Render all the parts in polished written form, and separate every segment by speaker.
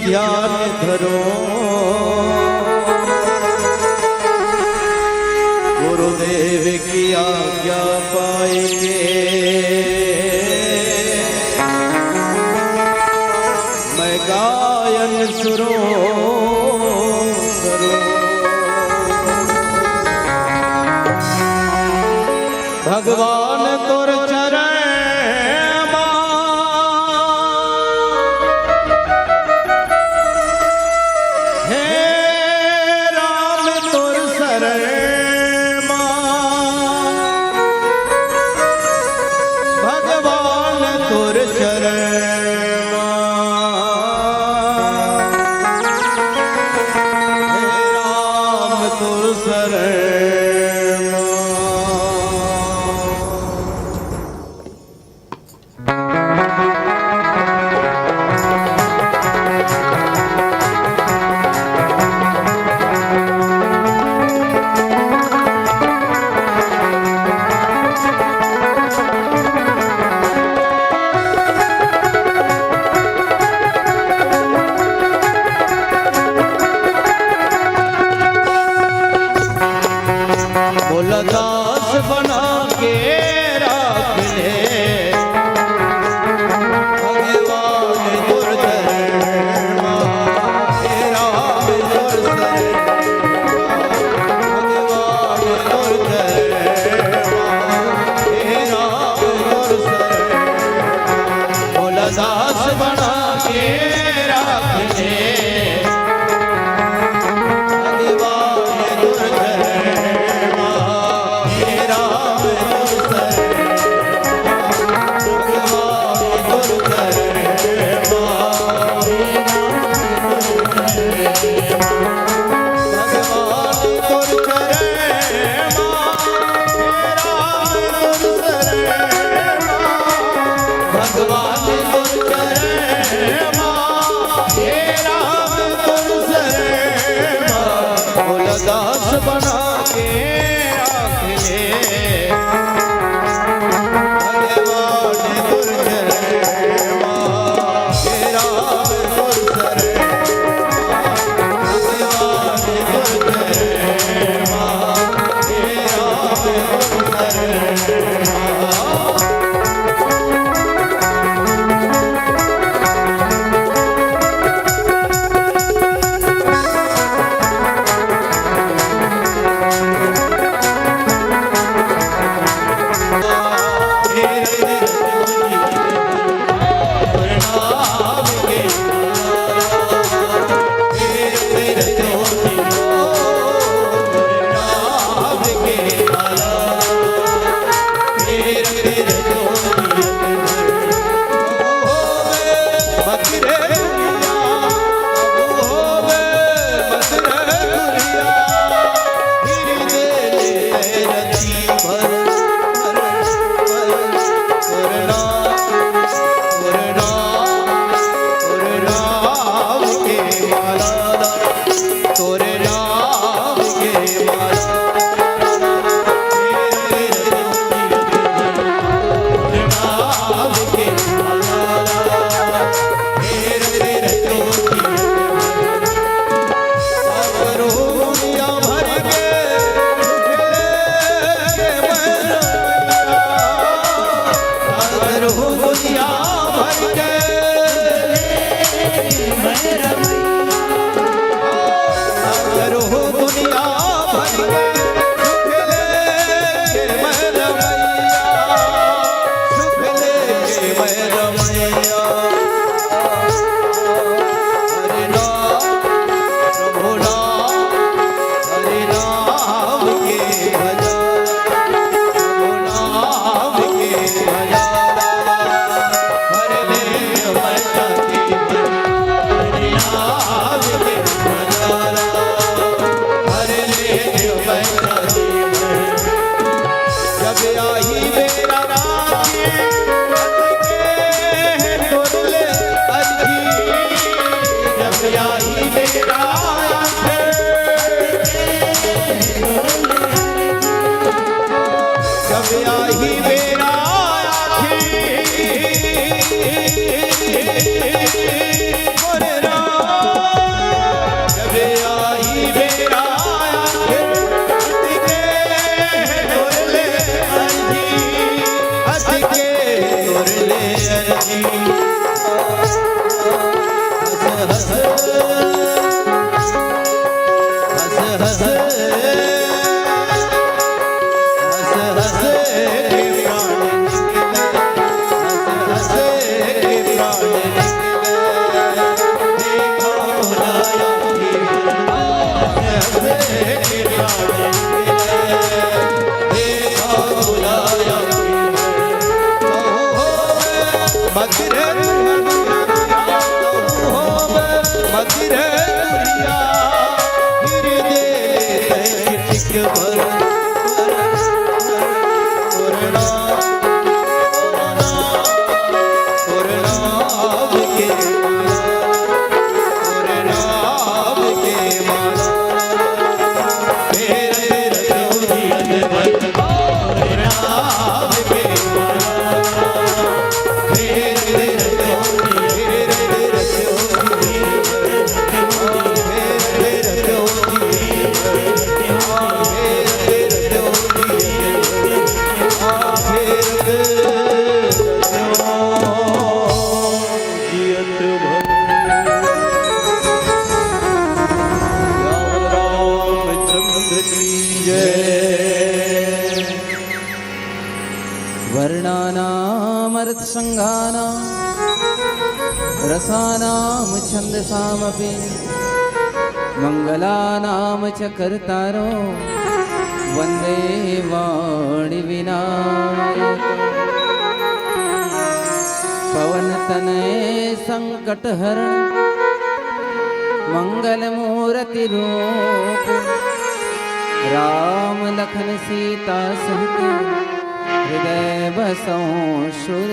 Speaker 1: ध्यान धरो गुरुदेव की आज्ञा पाएंगे मैं गायन शुरू करूं। भगवान तोर चरण दास बना के रख ले भगवान दुर्धर्मा तेरा दुर्धर्मा भगवान दुर्धर्मा तेरा दुर्धर्मा बोला दास बना के रख ले दास बना के रख ले भगवान दुर्धर्मा तेरा दुर्धर्मा भगवान दुर्धर्मा तेरा दुर्धर्मा हंस हंस के प्राण निकले, हंस के प्राण निकले, देखो बुलाया हंस के प्राण निकले, देखो बुलाया मतिर मतिर दुनिया फिर दे चिक भर
Speaker 2: वर्णानामर्थ संघानां रसानां छन्दसामपि मंगलानां च कर्तारो वन्दे वाणि विनायक पवनतनय संकटहरण मंगलमूर्ति रूप राम लखन सीता सहित हृदय बसों सुर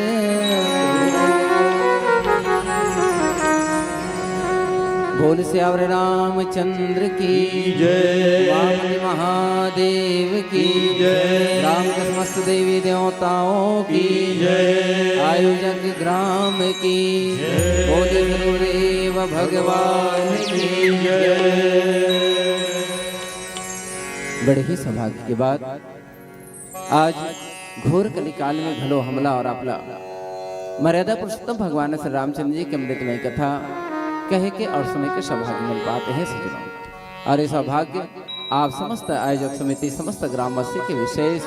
Speaker 2: बोल श्यावर रामचंद्र की
Speaker 1: जय,
Speaker 2: वामन महादेव की
Speaker 1: जय,
Speaker 2: राम के समस्त देवी देवताओं की
Speaker 1: जय,
Speaker 2: आयोजक ग्राम की बोल गुरुदेव भगवान की
Speaker 1: जय।
Speaker 2: बड़े ही सौभाग्य के बाद आज घोर कलिकाल में घलो हमला और आपला मर्यादा पुरुषोत्तम भगवान श्री रामचंद्र जी के अमृतमय कथा कहे के और सुने के सौभाग्य मिल पाते हैं सज्जनों। और ये सौभाग्य आप समस्त आयोजक समिति समस्त ग्रामवासी के विशेष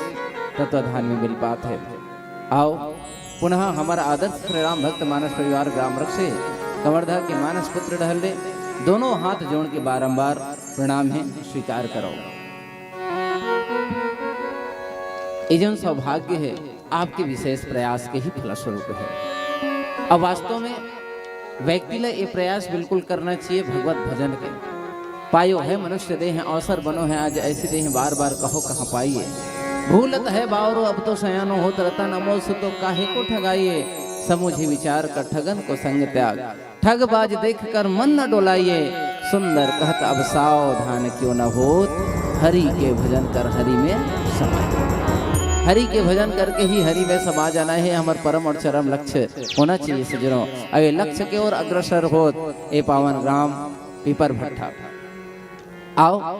Speaker 2: तत्वाधान में मिल पाते है। आओ पुनः हमारा आदर्श श्री राम भक्त मानस परिवार ग्राम रक्षे कंवरधा के मानस पुत्र डहले दोनों हाथ जोड़ के बारंबार प्रणाम है स्वीकार करो। ये जो सौभाग्य है आपके विशेष प्रयास के ही फलस्वरूप है। अब वास्तव में व्यक्ति ला ये प्रयास बिल्कुल करना चाहिए भगवत भजन के। पायो है मनुष्य देह अवसर बनो है आज ऐसी देह बार बार कहो कहाँ पाइए। भूलत है बावरो अब तो सयानो होत रतन अमोल सो तो काहे को ठगाइए। समुझी विचार कर ठगन को संग त्याग ठगबाज देख कर मन न डोलाइए। सुंदर कहत अब सावधान क्यों न होत हरि के भजन कर हरि में समा। हरि के भजन करके ही हरि में समा जाना है हमारा परम और चरम लक्ष्य होना चाहिए सज्जनों। अगर लक्ष्य के ओर अग्रसर हो ए पावन ग्राम पीपर भट्ठा। आओ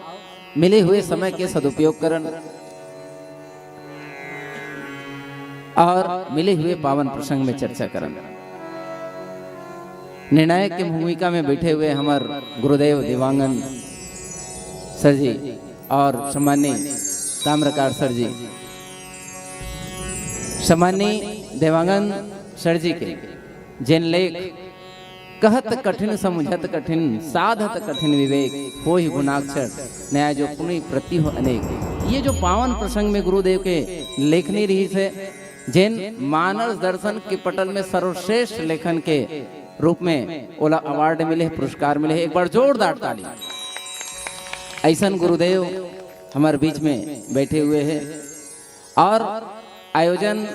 Speaker 2: मिले हुए समय के सदुपयोग करन और मिले हुए पावन प्रसंग में चर्चा करन। निर्णायक की भूमिका में बैठे हुए हमारे गुरुदेव दिवांगन सर जी और सम्मानी ताम्रकार सर जी सम्मानी देवांगन सर जी के जिन लेख कहत कठिन समुझत कठिन साधत कठिन विवेक हो ही गुणाक्षर न्याय जो पुनि प्रति हो अनेक। ये जो पावन प्रसंग में गुरुदेव के लेखनी रही से जिन मानस दर्शन के पटल में सर्वश्रेष्ठ लेखन के रूप में ओला अवार्ड मिले पुरस्कार मिले। एक बार जोरदार ताली। ऐसा गुरुदेव हमारे बीच में बैठे हुए हैं और आयोजन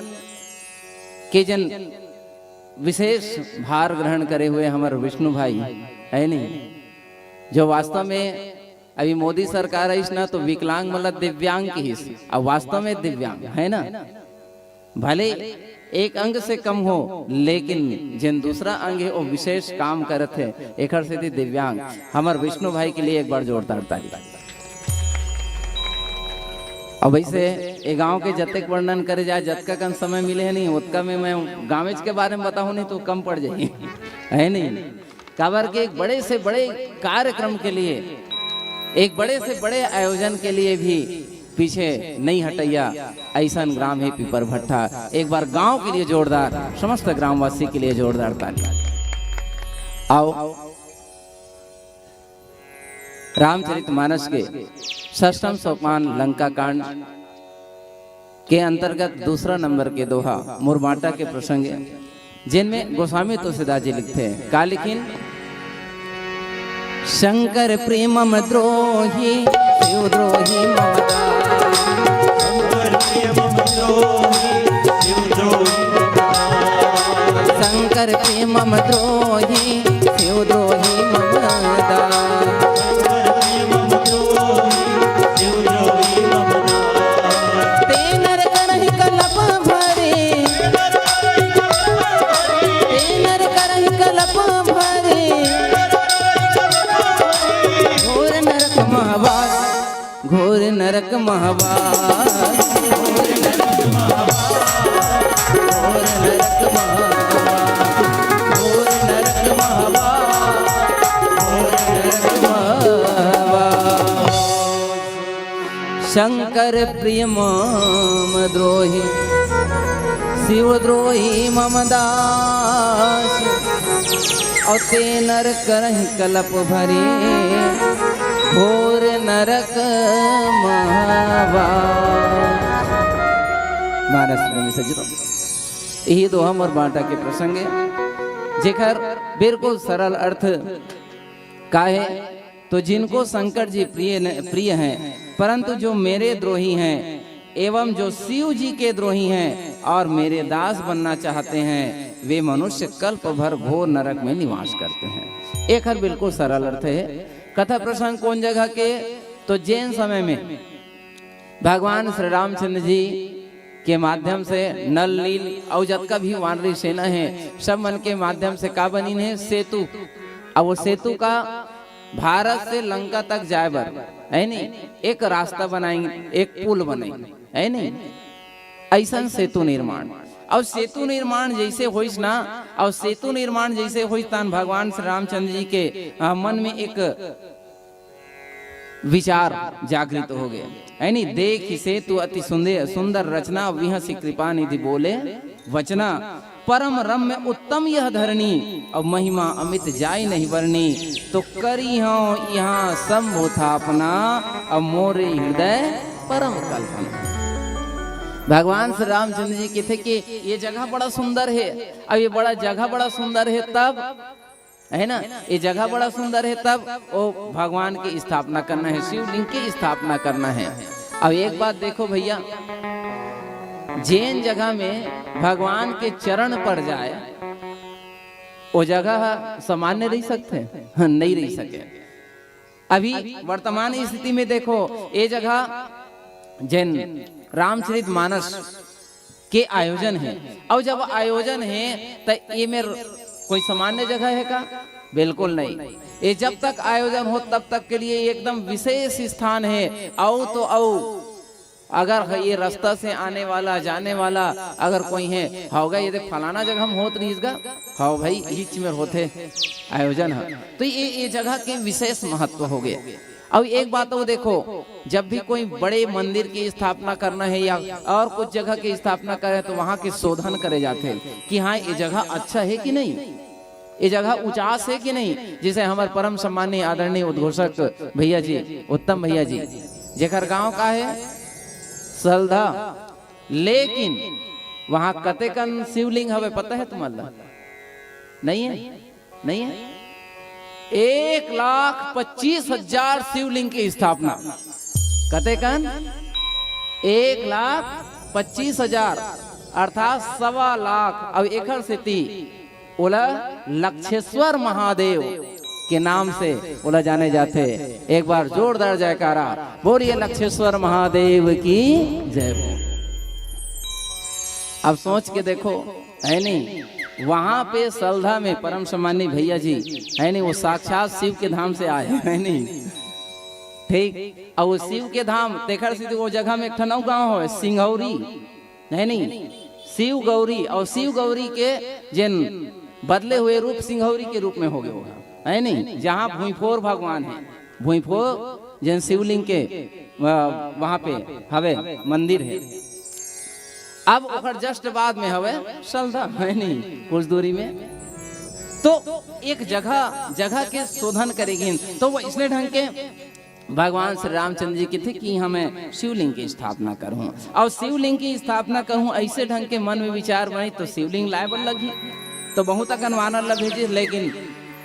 Speaker 2: के जन विशेष भार ग्रहण करे हुए हमारे विष्णु भाई है नहीं, जो वास्तव में अभी मोदी सरकार है ना तो विकलांग मतलब दिव्यांग की हिस्स अब वास्तव में दिव्यांग है ना। भले एक अंग से कम हो लेकिन जिन दूसरा अंग है वो विशेष काम करते हैं एक से दिव्यांग हमारे विष्णु भाई के लिए एक बार जोरदार ताली। अब वैसे ये गांव के जतक वर्णन करे जाए जतका कम समय मिले है नहीं उतका में मैं गाँवेज के बारे में बताऊं नहीं तो कम पड़ जाए है नहीं। काबर के एक बड़े से बड़े कार्यक्रम के लिए एक बड़े से बड़े आयोजन के लिए भी पीछे नहीं हटैया, ऐसा ग्राम है पीपर भट्टा। एक बार गांव के लिए जोरदार, समस्त ग्रामवासी के लिए जोरदार ताली। आओ रामचरितमानस के 6वां सोपान लंका कांड के अंतर्गत दूसरा नंबर के दोहा मुरबाटा के प्रसंग, जिनमें गोस्वामी तुलसीदास जी लिखते हैं। का लिखिन? शंकर प्रेमम द्रोही शिव द्रोही ममता, शंकर प्रेमम द्रोही शिव द्रोही ममता, तेनर करहि कलप भरे, तेनर करहि कलप भरे, घोर नरक महवास, घोर नरक महवास, घोर नरक महवास, घोर नरक महवास, घोर नरक महवास, घोर नरक महवास। शंकर प्रिय मम द्रोही शिव द्रोही मम दास, और ते नर करहि कलप भरे, घोर नरक महवास। मानस में सजरो यही दोहा मुरबाटा के प्रसंग है, जेकर बिल्कुल सरल अर्थ का है। तो जिनको शंकर जी प्रिय हैं, परंतु जो मेरे द्रोही हैं एवं जो शिव जी के द्रोही हैं और मेरे दास बनना चाहते हैं, वे मनुष्य कल्प भर घोर नरक में निवास करते हैं। एक हर बिल्कुल सरल अर्थ है। कथा प्रसंग कौन जगह के? तो जैन समय में भगवान श्री रामचंद्र जी के माध्यम से नल नील और जतका भी वानरी सेना है, सब मन के माध्यम से का बनी है? सेतु। अब वो सेतु का भारत से लंका तक जाए बर है नहीं, एक रास्ता बनाएंगे, एक पुल बनाएंगे, है नहीं, ऐसा सेतु निर्माण। और सेतु निर्माण जैसे होइस ना, और सेतु निर्माण जैसे होइस तान भगवान श्री रामचंद्र जी के मन में एक विचार जागृत हो गया, है नहीं। देख सेतु अति सुंदर रचना, विहसी कृपा निधि बोले वचना, परम रम्य उत्तम यह धरणी, और महिमा अमित जाय नहीं वर्णी, तो करी हूँ यहाँ शंभु थापना, और मोरे हृदय परम कल्पना। भगवान श्री रामचंद्र जी कहते कि ये जगह बड़ा सुंदर है, अब ये बड़ा जगह बड़ा सुंदर है, तब है ना, ये जगह बड़ा सुंदर है, तब वो भगवान की स्थापना करना है, शिवलिंग की स्थापना करना है। अब एक बात देखो भैया, जैन जगह में भगवान के चरण पड़ जाए, वो जगह सामान्य रह सकते हैं? नहीं रह सके। अभी वर्तमान स्थिति में देखो, ये जगह जैन रामचरितमानस के आयोजन है, और जब आयोजन है तो ये में कोई सामान्य जगह है का? बिल्कुल नहीं। ये जब तक आयोजन हो तब तक के लिए एकदम विशेष स्थान है। आओ तो आओ, अगर ये रास्ता से आने वाला जाने वाला अगर कोई है, होगा ये देख फलाना जगह हम होत रहीसगा, हाँ भाई हिच में होते आयोजन है, तो ये जगह के विशेष महत्व हो गए। अब एक बात वो देखो, जब भी कोई बड़े मंदिर की स्थापना करना है या और कुछ जगह की स्थापना करे, तो वहाँ के शोधन करे जाते हैं कि हाँ ये जगह अच्छा है कि नहीं, ये जगह उचास है कि नहीं। जैसे हमारे परम सम्मानीय आदरणीय उद्घोषक भैया जी, उत्तम भैया जी, जेकर गांव का है सलधा, लेकिन वहाँ कतेकन शिवलिंग हवे पता है तुम्हारा? नहीं है, नहीं है। 1,25,000 शिवलिंग की स्थापना, कतेकन 1,25,000 अर्थात 1.25 लाख। अब एक स्थिति ओला लक्षेश्वर महादेव के नाम से ओला जाने जाते। एक बार जोरदार जयकारा बोलिए लक्षेश्वर महादेव की जय। अब सोच के देखो, है नहीं, वहां पे सलधा में परम सम्मानी भैया जी, है नहीं, वो साक्षात शिव के धाम से आए, है नहीं, ठीक। और वो शिव के धाम तेखर सीधी वो जगह में एक ठनौ गांव है सिंघौरी, है नहीं, शिव गौरी, और शिव गौरी के जिन बदले हुए रूप सिंघौरी के रूप में हो गए होगा, है नहीं, जहाँ भूईफोर भगवान है, भूईफोर जैन शिवलिंग के वहाँ पे हवे मंदिर है। अब ओकर जस्ट बाद में हवे सलदा है नहीं कुछ दूरी में, तो एक जगह के शोधन करेगी। तो वो इसलिए ढंग के भगवान श्री रामचंद्र जी की थे कि हमें शिवलिंग की स्थापना करूं, और शिवलिंग की स्थापना करूं ऐसे ढंग के मन में विचार बनी, तो शिवलिंग लाए लगी। तो बहुत अकनवाना भेजी, लेकिन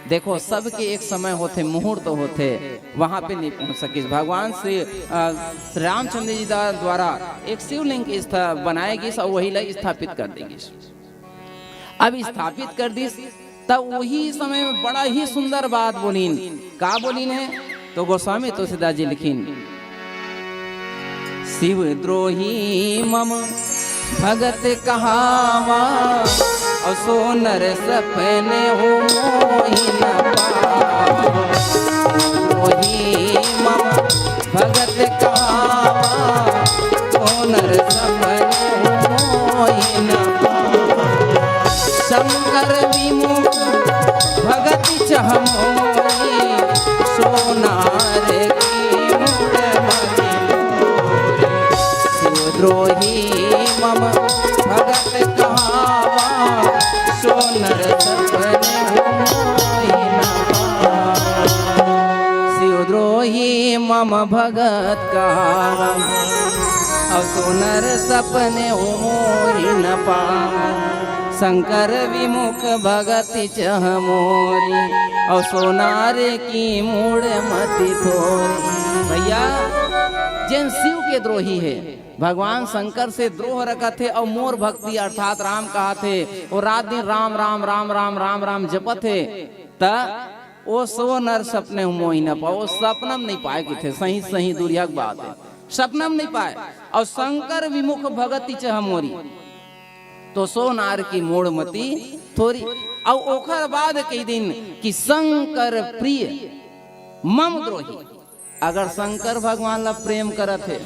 Speaker 2: देखो सबके एक समय होते, मुहूर्त होते, वहां पे नहीं पहुंच सके। भगवान श्री रामचंद्र जी द्वारा एक शिवलिंग की बनाएगी और वही लग स्थापित कर देगी। अब स्थापित कर दी, तब वही समय में बड़ा ही सुंदर बात बोलीन। का बोलीन है तो गोस्वामी तुलसीदास जी लिखीन, शिव द्रोही मम भगत कहावा, असो नर सपने हो मोहि न पावा। द्रोही मम भगत कहावा, असो नर सपने हो मोहि न पावा। शंकर विमुख भगति चह मोहि, सोनार की मूढ़मति मोरे। शिवद्रोही मम भगत कहावा, सोनर सपने मोहि न पावा। शिवद्रोही मम भगत कहावा, सोनर सपने मोहि न पावा। शंकर विमुख भगति चह मोरी, और सोनारे की मूढ़ मति थोरी। भैया जिन शिव के द्रोही है, भगवान शंकर से द्रोह रखा थे और मोर भक्ति अर्थात राम कहा थे, और रात दिन राम राम राम राम राम राम जपत थे, ता वो सो नर सपने मोहि न पाओ। सपनम नहीं पाए कि थे, सही सही दुर्या बात है, सपनम नहीं पाए। और शंकर विमुख भगति चह मोरी, तो सोनार की मूढ़मती थोरी। और ओखर बाद कई दिन कि शंकर प्रिय मम द्रोही। अगर शंकर भगवान ला प्रेम करत है,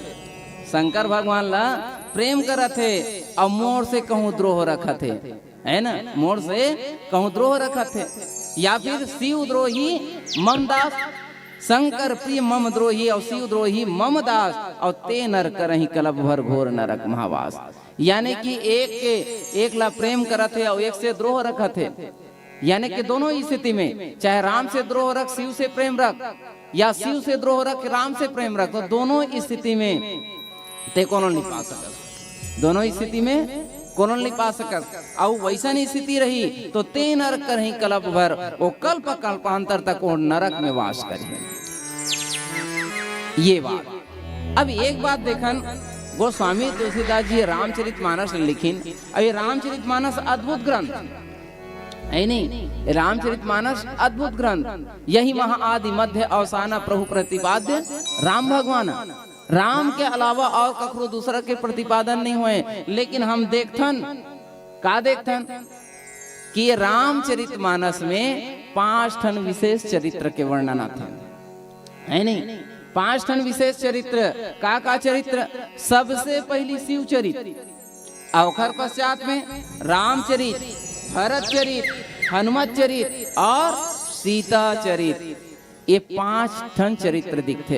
Speaker 2: शंकर भगवान ला प्रेम करत है, और मोर से कहूँ द्रोह रखत है ना, मोर से कहूँ द्रोह रखत है। या फिर शिव द्रोही मम दास, शंकर प्रिय मम द्रोही और शिव द्रोही मम दास, और ते नर करहि कलप भर घोर नरक महावास। यानी कि एक ला प्रेम करत है और एक से द्रोह रखत है। यानी कि दोनों स्थिति में, चाहे राम से द्रोह रख शिव से प्रेम रख, या शिव से द्रोह रख राम से प्रेम रख, तो दोनों स्थिति में ते कोनो नहीं पा सकत। दोनों स्थिति में कोनो नहीं पा सकत। और वैसा स्थिति रही तो ते नर करहि कल्प भर, वो कल्प कल्पांतर तक वो नरक में वास करे। ये बात। अब एक बात देखन, गोस्वामी तुलसीदास जी रामचरितमानस लिखिन। अब ये रामचरितमानस अद्भुत ग्रंथ है, नहीं रामचरितमानस अद्भुत ग्रंथ। यही महा आदि मध्य अवसाना प्रभु प्रतिपाद्य राम भगवान। राम के अलावा और कखरो दूसरा के प्रतिपादन नहीं हुए। लेकिन हम देखथन का देखथन कि रामचरितमानस में 5 ठन विशेष चरित्र के वर्णन है, नहीं 5 ठन विशेष चरित्र। का चरित्र? सबसे पहली शिव चरित्र, अवखर पश्चात में रामचरित, भरत चरित, हनुमत चरित और सीता चरित। ये 5 ठन चरित्र दिखते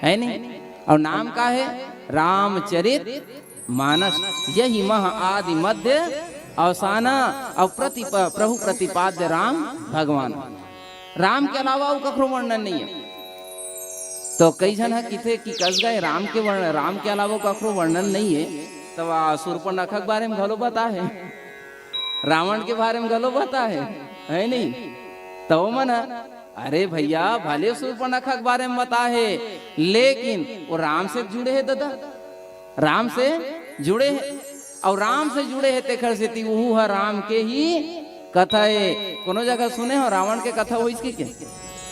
Speaker 2: है, नहीं। और नाम का है रामचरित मानस। यही महा आदि मध्य अवसाना और प्रभु प्रतिपाद्य राम भगवान। राम के अलावा वो कखरो वर्णन नहीं है। तो कई जन है किथे कि कस गए राम के अलावा कखरो वर्णन नहीं है। तब शूर्पणखा के बारे में घलो बता है, रावण के बारे में घलो बता है नहीं। तो मन अरे भैया भले शूर्पणखा के बारे में बता है, लेकिन वो राम से जुड़े है दादा, राम से जुड़े है। और राम से जुड़े है तेखर से वो है राम के ही कथा है। कोनो जगह सुने हो रावण के कथा हो इसकी के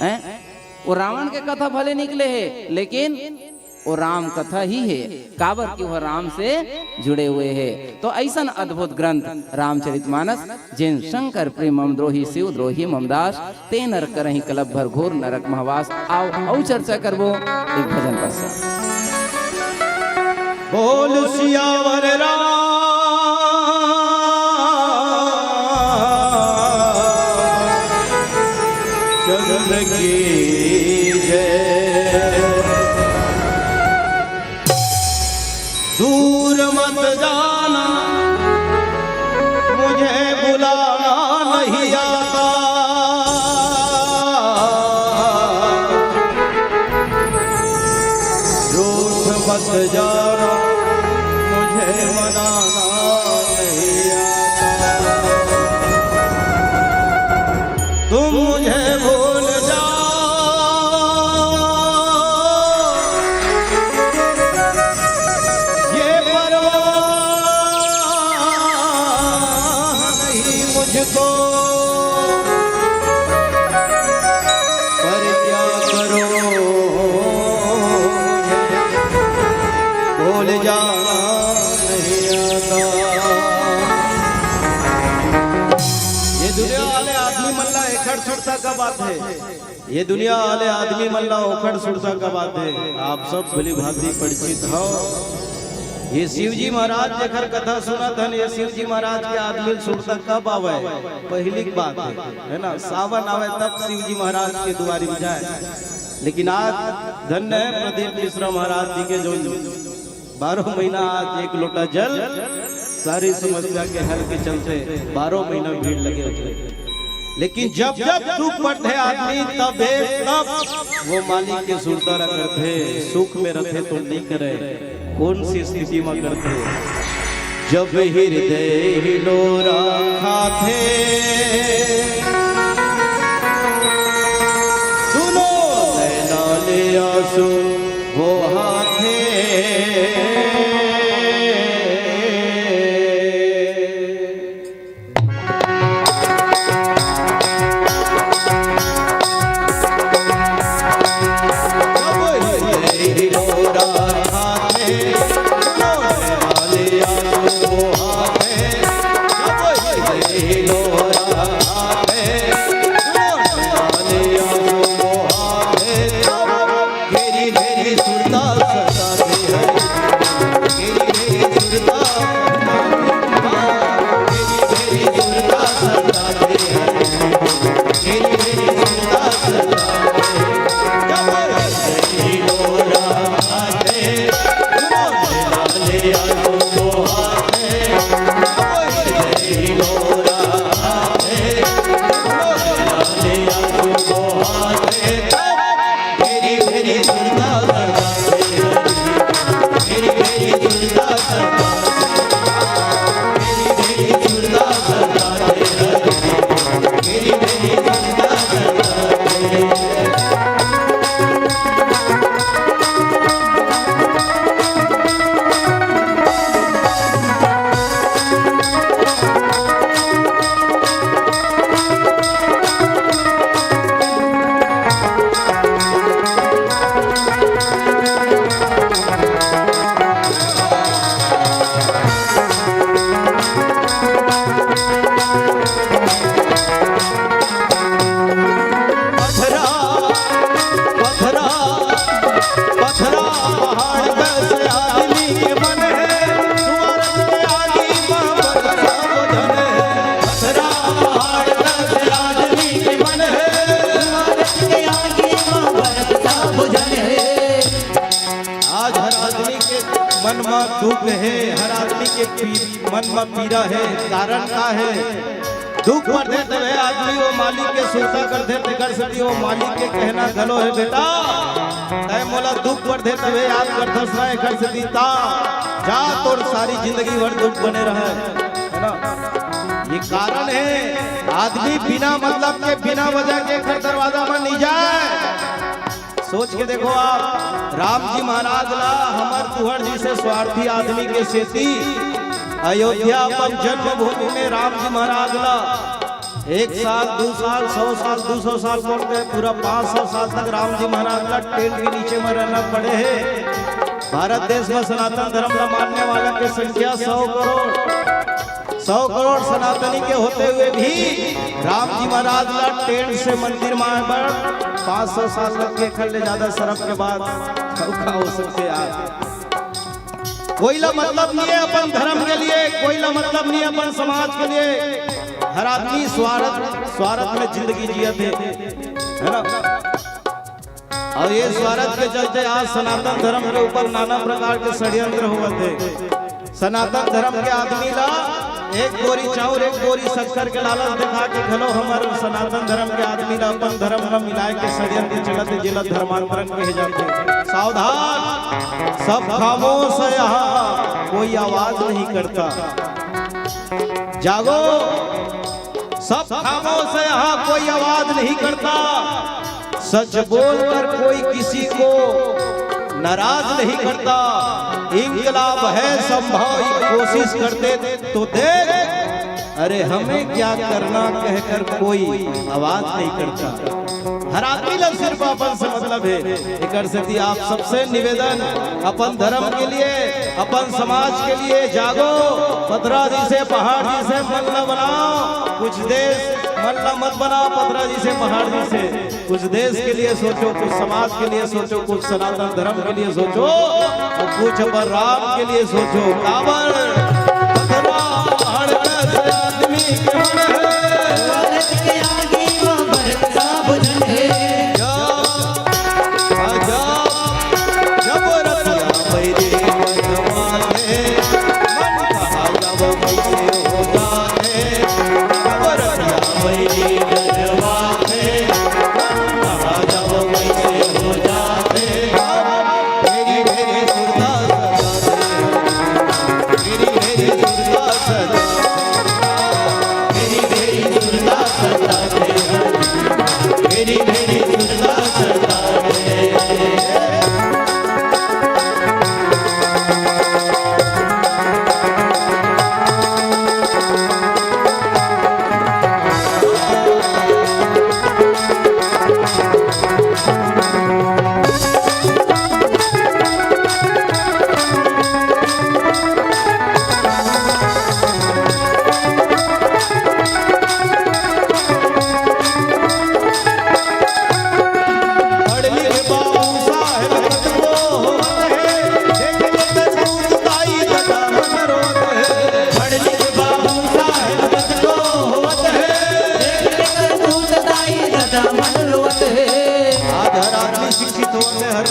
Speaker 2: हैं? वो रावण के कथा भले निकले है, लेकिन वो राम कथा ही है। काबर की वह राम से जुड़े हुए हैं। तो ऐसा अद्भुत ग्रंथ रामचरितमानस, जिन शंकर प्रेम मम द्रोही शिव द्रोही ममदास, ते नर करहि कलप भर घोर नरक महवास। आओ चर्चा करबो एक भजन पश्चात।
Speaker 1: बोल सियावर चंद्र की जय। मत जाना मुझे बुलाना नहीं आता, रूठ मत जाना मुझे मनाना नहीं आता, तुम मुझे भूल जाओ ये परवाह नहीं मुझको, पर क्या करो भूल जाना नहीं आता। ये दुनिया वाले आदमी मल्ला एकड़ सुरता का बात है, ये दुनिया वाले आदमी मल्ला ओखड़ सुरता का बात है। आप सब भली भांति परिचित हो। ये शिवजी महाराज जेकर कथा सुना था, ये शिवजी महाराज के आदमी सुरता कब आवे, पहली बात है ना, सावन आवे तब शिवजी महाराज के द्वारी में जाए। लेकिन आज धन्य है प्रदीप मिश्रा महाराज जी के जो 12 महीना आज एक लोटा जल सारी समस्या के हल के चलते 12 महीना भीड़ लगे होते। लेकिन जब जब दुख पड़ते आदमी तब वो मालिक के सुरता करते, सुख में रखे तो नहीं करे, कौन सी स्थिति में करते, जब हृदय हिलोरा खाते सुनो नैना ले आंसू वो हाथे, मन में दुख है, हर आदमी के मन में पीड़ा है, कारण का है, दुख पर देते हुए आदमी वो मालिक के सुरता कर देते कर सकती, वो मालिक के कहना गलो है बेटा तय मोला दुख पर देते हुए याद कर दसवाए कर सकती ता जा तोड़ सारी जिंदगी भर दुख बने रहे, है ना। ये कारण है आदमी बिना मतलब के बिना वजह के घर दरवाजा में नहीं जाए। सोच के देखो आप, राम जी महाराज ला हमार तुहर जी से स्वार्थी आदमी के सेती अयोध्या पर जन्मभूमि में राम जी महाराज ला 1 साल 2 साल 100 साल 200 साल बोल गए, पूरा 500 साल तक राम जी महाराज ला टेंट के नीचे में रहना पड़े है। भारत देश में सनातन धर्म का मानने वाला की संख्या 100 करोड़ सनातनी के होते हुए भी राम जी महाराज ला टेंट से मंदिर में 500 साल तक के खल ज्यादा शर्म के बाद हो सकते यार। कोई ला मतलब नहीं है अपन धर्म के लिए, कोई ला मतलब नहीं है अपन समाज के लिए, हर आदमी स्वार्थ में जिंदगी जिए थे, है ना। और ये स्वार्थ के चलते आज सनातन धर्म के ऊपर नाना प्रकार के षड्यंत्र हुए थे। सनातन धर्म के आदमी ला एक बोरी चाउर एक बोरी शक्कर के लालच दिखा के घलो हमर सनातन धर्म के आदमी ला अपन धर्म न मिलाए के षड्यंत्र चलत जिला धर्मांतरण कहे जाते। सावधान, सब खामोश है, यहाँ कोई आवाज नहीं करता। जागो, सब खामोश है, यहाँ कोई आवाज नहीं करता। सच बोलकर कोई किसी को नाराज नहीं करता। इंकलाब है संभव, कोशिश करते तो देख, अरे हमें क्या करना कहकर कोई आवाज नहीं करता। हर आदमी लोग सिर्फ अपन से मतलब है। एक से आप सबसे निवेदन, अपन धर्म के लिए, अपन समाज के लिए जागो। पथरा जी से पहाड़ जी से मन न बनाओ, कुछ देश मन न मत बनाओ। पथरा जी से पहाड़ जी से कुछ देश के लिए सोचो, कुछ समाज के लिए सोचो, कुछ सनातन धर्म के लिए सोचो, और कुछ अपन राम के लिए सोचो। काबर पथरा पहाड़ का आदमी कौन है? भारत के आगे वो भरता बुझन है।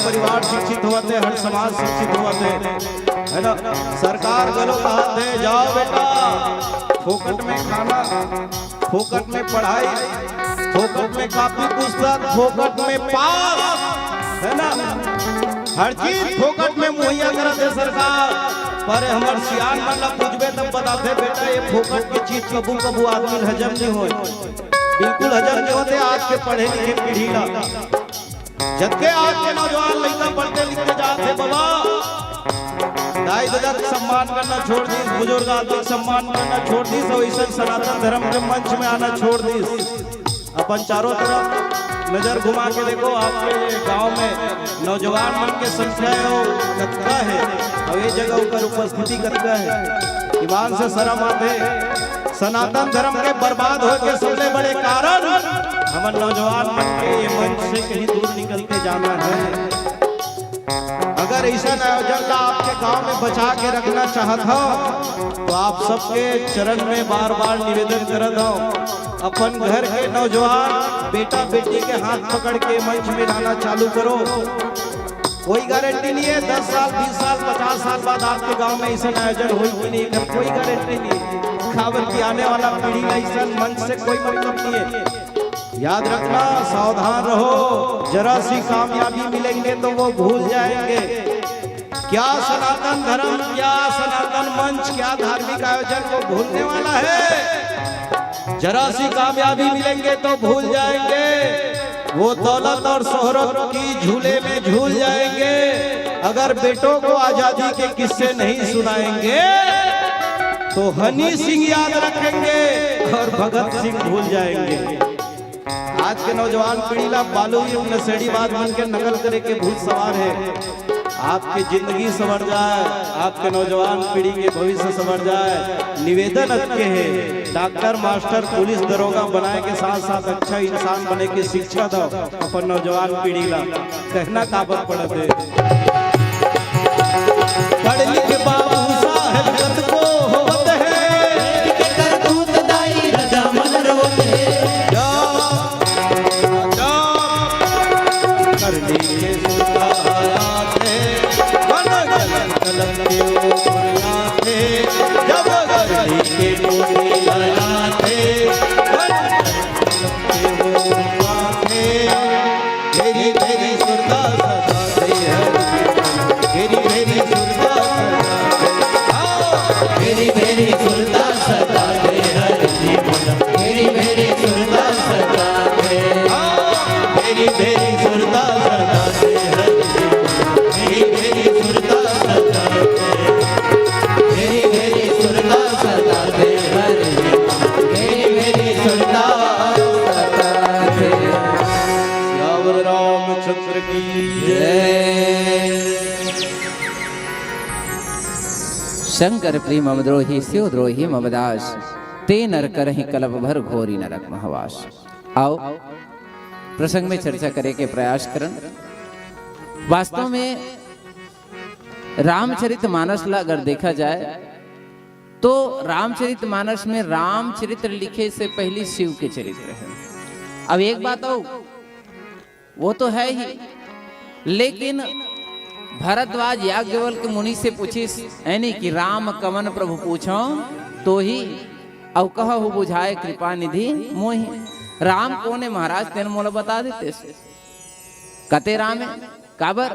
Speaker 1: परिवार शिक्षित होते, हर समाज शिक्षित होते, है ना। सरकार गलो कहते है, जाओ बेटा, फोकट में खाना, फोकट में पढ़ाई, फोकट में कॉपी पुस्तक, फोकट में पास, है ना। हर चीज फोकट में मुहैया करते है सरकार। पर हमार सियान मन ला पूछबे तब बताते बेटा ये फोकट की चीज कबू कबू आदमी हजम नहीं हो, बिल्कुल हजम नहीं होते आज के पढ़े लिखे पीढ़ी ला। जबकि आज के नौजवान लड़का पढ़ते लिखते जाते बाबा, दाई दादा सम्मान करना छोड़ दी, बुजुर्ग आदमी सम्मान करना छोड़ दी, तो इसे सनातन धर्म के मंच में आना छोड़ दी। अपन चारों तरफ नजर घुमा के देखो, आपके गांव में नौजवान मन के संख्या कतका है और ये जगह ऊपर उपस्थिति कतका है। ईमान से शर्म आते। सनातन धर्म के बर्बाद हो के सबसे बड़े कारण हमारे नौजवान मन के ये मंच से कहीं दूर निकलते जाना है। अगर ऐसा आयोजन का आपके गांव में बचा के रखना चाहत हो तो आप सबके चरण में बार बार निवेदन करत हो, अपन घर के नौजवान बेटा बेटी के हाथ पकड़ के मंच में लाना चालू करो। कोई गारंटी नहीं है 10 साल 20 साल 50 साल बाद आपके गांव में ऐसा आयोजन हो कि नहीं, कोई गारंटी नहीं है। खाबर की आने वाला पीढ़ी ऐसा मंच से कोई मतलब नहीं है। याद रखना, सावधान रहो, जरा सी कामयाबी मिलेंगे तो वो भूल जाएंगे। क्या सनातन धर्म, क्या सनातन मंच, क्या धार्मिक आयोजन को भूलने वाला है। जरा सी कामयाबी मिलेंगे तो भूल जाएंगे, वो दौलत और शोहरत की झूले में झूल जाएंगे। अगर बेटों को आजादी के किस्से नहीं सुनाएंगे तो हनी सिंह याद रखेंगे और भगत सिंह भूल जाएंगे। आज के नौजवान पीढ़ी ला बालू नशेड़ीबाज बन के नकल करे के भूत सवार है। आपकी जिंदगी संवर जाए, आपके नौजवान पीढ़ी के भविष्य संवर जाए। निवेदन अच्छे है, डॉक्टर मास्टर पुलिस दरोगा बनाए के साथ साथ अच्छा इंसान बने की शिक्षा दो अपन नौजवान पीढ़ी ला। कहना काबत पड़ते पढ़ लिख बाबू साहब कत को होत है, करतूत दाई रजा मन रोत है। करने के सुधारात है, मन गलत गलत के ऊपर याद थे, जब धरती के टूटे लगाते तेरी तेरी सुरता सदा दे तेरी तेरी सुरता
Speaker 2: मेरी मेरी सुरता सदा दे हर जीवन, मेरी मेरी सुरता सदा दे,
Speaker 1: मेरी मेरी सुरता सदा दे हर जीवन, मेरी मेरी सुरता सदा दे,
Speaker 2: मेरी मेरी सुरता सदा दे हर जीवन, मेरी मेरी सुरता सदा दे।
Speaker 1: सियावर रामचंद्र की
Speaker 2: जय। शंकर प्रेम ममद्रोही शिवद्रोही ममदास, ते नर करहि कलप भर घोरी नरक महवास। आओ प्रसंग में चर्चा करे के प्रयास करन। वास्तव में रामचरितमानस ला अगर देखा जाए तो रामचरितमानस में रामचरित्र लिखे से पहले शिव के चरित्र है। अब एक बात हो, वो तो है ही, लेकिन भरद्वाज याज्ञवल्क्य मुनि से पूछिस ऐनी कि राम कवन प्रभु पूछो तो ही अव कहु बुझाए कृपा निधि मोहि। राम कोने महाराज तेन मोला बता देते कते राम है काबर।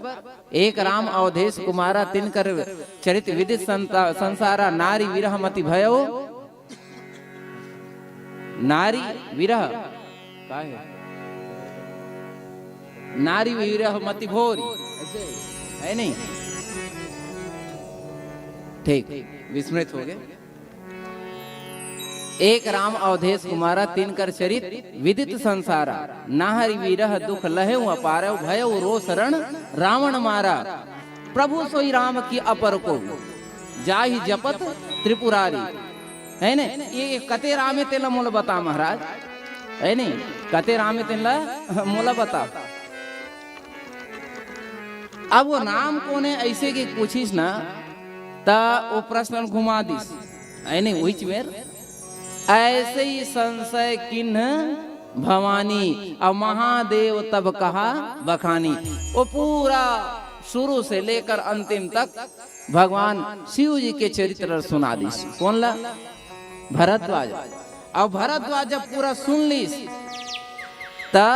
Speaker 2: एक राम अवधेश कुमारा तिनकर चरित विदित संसारा, नारी विरह मति भयो, नारी विरह का है, नारी विरह मति भोरी है नहीं, ठीक विस्मृत हो गए। एक राम अवधेश कुमारा तिनकर चरित विदित संसारा, नाहरि विरह दुख लहे अपार भयो रो शरण रावण मारा। प्रभु सोई राम की अपर को जाहि जपत त्रिपुरारी, है ने। ये कते राम तेला मोला बता महाराज, है नहीं, कते राम तेला मोला बता। अब वो नाम कोने ऐसे की पूछिस ना ता वो प्रश्न घुमा दिस, है नहीं, वही चमेर ऐसे ही संशय किन्ह भवानी, अब महादेव तब कहा बखानी। वो पूरा शुरू से लेकर अंतिम तक भगवान शिव जी के चरित्र सुना दिस। कौन ला? भरद्वाज। अब भरद्वाज जब पूरा सुन लीस ता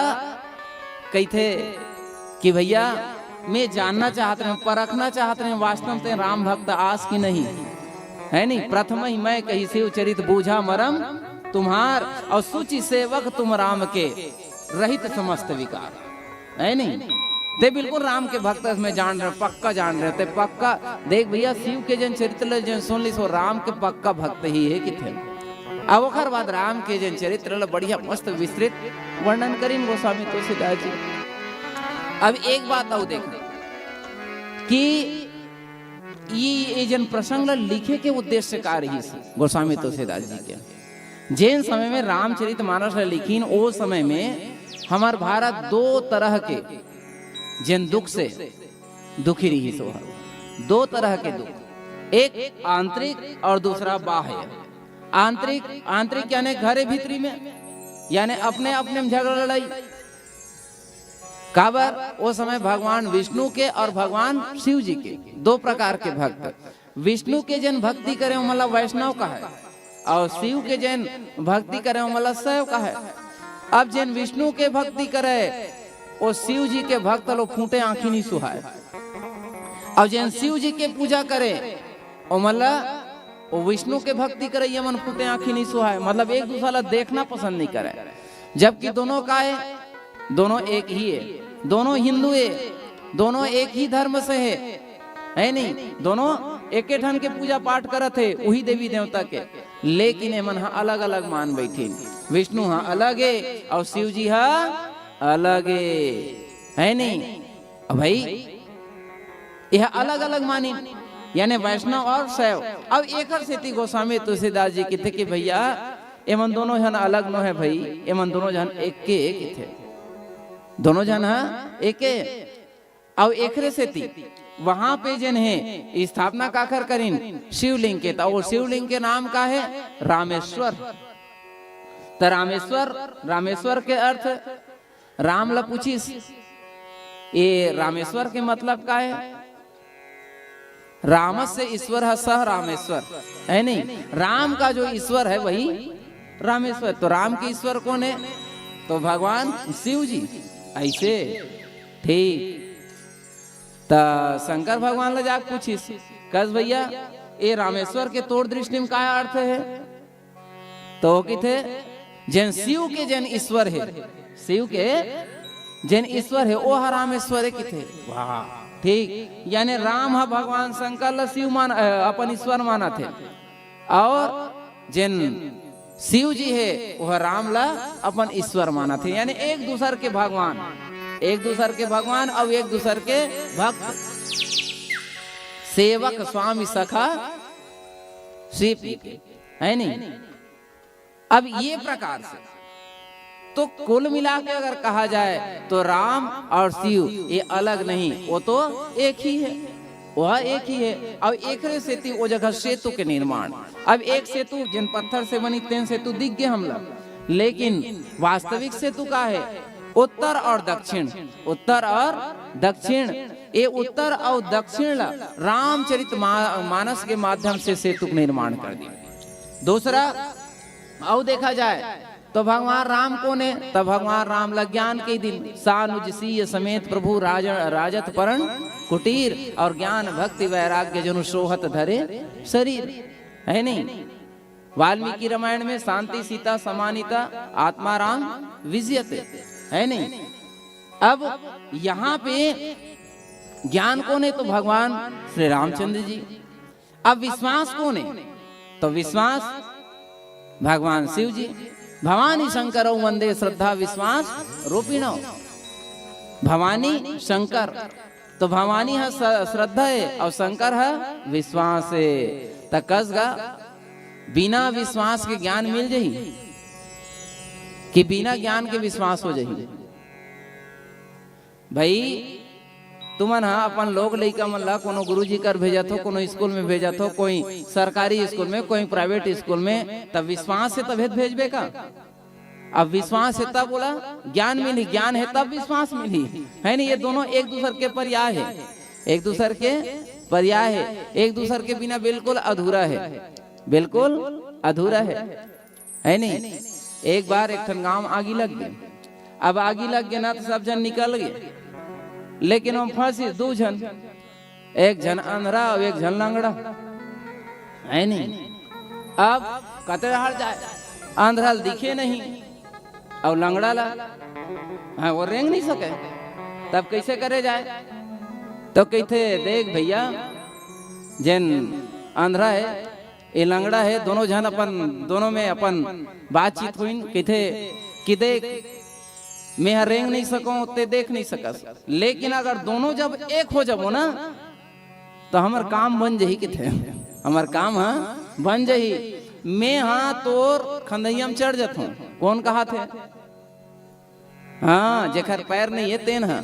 Speaker 2: कहते कि भैया मैं जानना चाहते हैं, परखना चाहते हैं वास्तव में राम भक्त आस की नहीं, है नहीं। प्रथम ही मैं कही शिव चरित बूझा मरम तुम्हार, और सूचि सेवक तुम राम के रहित समस्त विकार, है नहीं। ते बिल्कुल राम के भक्त में जान रहे, पक्का जान रहे थे, पक्का। देख भैया शिव के जन चरित्र जन सुन ली सो राम के पक्का भक्त ही है कि थे। अब ओकर बाद राम के जन चरित्र बढ़िया मस्त विस्तृत वर्णन करीन गोस्वामी तुलसीदास जी। अब एक बात और देखो कि ये जन प्रसंग लिखे के उद्देश्य का रही गोस्वामी तुलसीदास जी के। जैन समय में रामचरितमानस लिखीन, वो समय में हमार भारत दो तरह के जन दुख से दुखी रही सो। दो तरह के दुख, एक आंतरिक और दूसरा बाह्य। आंतरिक यानी घरे भीतरी में, यानी अपने अपने में झगड़ा लड़ाई। काबर वो समय भगवान विष्णु के और भगवान शिव जी के दो प्रकार के भक्त। विष्णु के जन भक्ति करे मतलब वैष्णव का है, और शिव के जन भक्ति करे मतलब शैव का है। अब जन विष्णु के भक्ति करे वो शिव जी के भक्त लोग फूटे आंखी नहीं सुहाए, और जन शिव जी के पूजा करे वो मतलब वो विष्णु के भक्ति करे ये मन फूटे आंखी नहीं सुहाए, मतलब एक दूसरा देखना पसंद नहीं करे। जबकि दोनों का है, दोनों एक ही है, दोनों हिंदू है, दोनों एक ही धर्म से है नहीं, दोनों एक ढंग के पूजा पाठ करत है वही देवी देवता के, लेकिन एमन हा अलग अलग मान बैठे। विष्णु हा अलग है और शिव जी हा अलग है नहीं। भाई यह अलग अलग मानी, यानी वैष्णव और शैव। अब एक सेती गोस्वामी तुलसीदास जी कहते कि भैया एमन दोनों जन अलग न है भाई, एमन दोनों जन एक के थे, दोनों जन एक। अब एकरे सेती वहां पे जन है स्थापना काकर करीन शिवलिंग के, तो वो शिवलिंग के नाम का है रामेश्वर। तो रामेश्वर के अर्थ राम ला पूछिस ये रामेश्वर के मतलब का है। राम से ईश्वर है सह रामेश्वर, है नहीं? राम का जो ईश्वर है वही रामेश्वर। तो राम के ईश्वर कौन है? तो भगवान शिव जी। ऐसे ठीक ता शंकर भगवान ले जाके पूछिस, कस भैया ये रामेश्वर के तोड़ दृष्टि में का अर्थ है? तो किथे जैन शिव के जैन ईश्वर है, शिव के जैन ईश्वर है वो रामेश्वर है किथे। वाह ठीक, यानी राम है भगवान शंकर ला शिव मान अपन ईश्वर माना थे, और जिन शिव जी है वह राम ला अपन ईश्वर माना थे। यानी एक दूसर के भगवान, एक दूसर के भगवान और एक दूसर के भक्त, सेवक स्वामी सखा श्री पी के, है नहीं? अब ये प्रकार से तो कुल मिला के अगर कहा जाए तो राम और शिव ये अलग नहीं, वो तो एक ही है, वह एक ही है। अब एक सेतु वो जगह सेतु के निर्माण, अब एक सेतु जिन पत्थर से बनी तीन सेतु दिख गए हम लोग, लेकिन वास्तविक सेतु का है उत्तर और दक्षिण, उत्तर और दक्षिण। ये उत्तर और दक्षिण रामचरित मानस के माध्यम से सेतु का निर्माण कर दिया। दूसरा और देखा जाए तो भगवान राम कौन है? तो भगवान राम ला ज्ञान के दिन सानुज सीय समेत प्रभु राजत परण कुटीर, और ज्ञान भक्ति वैराग्य जनु सोहत धरे शरीर, है नहीं? वाल्मीकि रामायण में शांति सीता समानिता आत्मा राम विजयते, है नहीं? अब यहाँ पे ज्ञान कौन है? तो भगवान श्री रामचंद्र जी। अब विश्वास कौन है? तो विश्वास भगवान शिव जी। भवानी शंकर वंदे श्रद्धा विश्वास रूपिणो, भवानी शंकर, तो भवानी है श्रद्धा है और शंकर है विश्वास है। तकसगा बिना विश्वास के ज्ञान मिल जाही कि बिना ज्ञान के विश्वास हो जाही? भाई तुमन हा अपन लोग लइका मन ला कोनो गुरुजी कर भेजा थो, कोनो स्कूल में भेजा थो, कोई सरकारी स्कूल में, कोई प्राइवेट स्कूल में, तब विश्वास से तब भेजबे का? अब विश्वास है तब बोला ज्ञान मिली, ज्ञान है तब विश्वास मिली, है नहीं? ये दोनों एक दूसर के पर्याय है, एक दूसर के पर्याय है, एक दूसर के बिना बिल्कुल अधूरा है, बिल्कुल अधूरा है नहीं? एक बार एक ठन गांव आगी लग गई। अब आगी लग गया ना तो सब जन निकल गए, लेकिन हम फंसी दो जन, एक जन अंधरा और एक जन लंगड़ा, है नहीं? अब कतरे हट जाए, अंधरा दिखे नहीं और लंगड़ा ला हाँ वो रेंग नहीं सके, तब कैसे करे जाए? तो कहते देख भैया जन अंधरा है ये लंगड़ा है, दोनों जन अपन दोनों में अपन बातचीत हुई, कहते कि देख मैं रेंग नहीं सकूं ते देख नहीं सकस, लेकिन अगर दोनों जब एक हो जाबो ना तो हमार काम बन जही किथे, हमार काम हाँ बन जही। मैं हाँ तोर खंदहिया में चढ़ जाता हूँ, कौन कहा थे? हाँ जेखर पैर नहीं है तेन हाँ,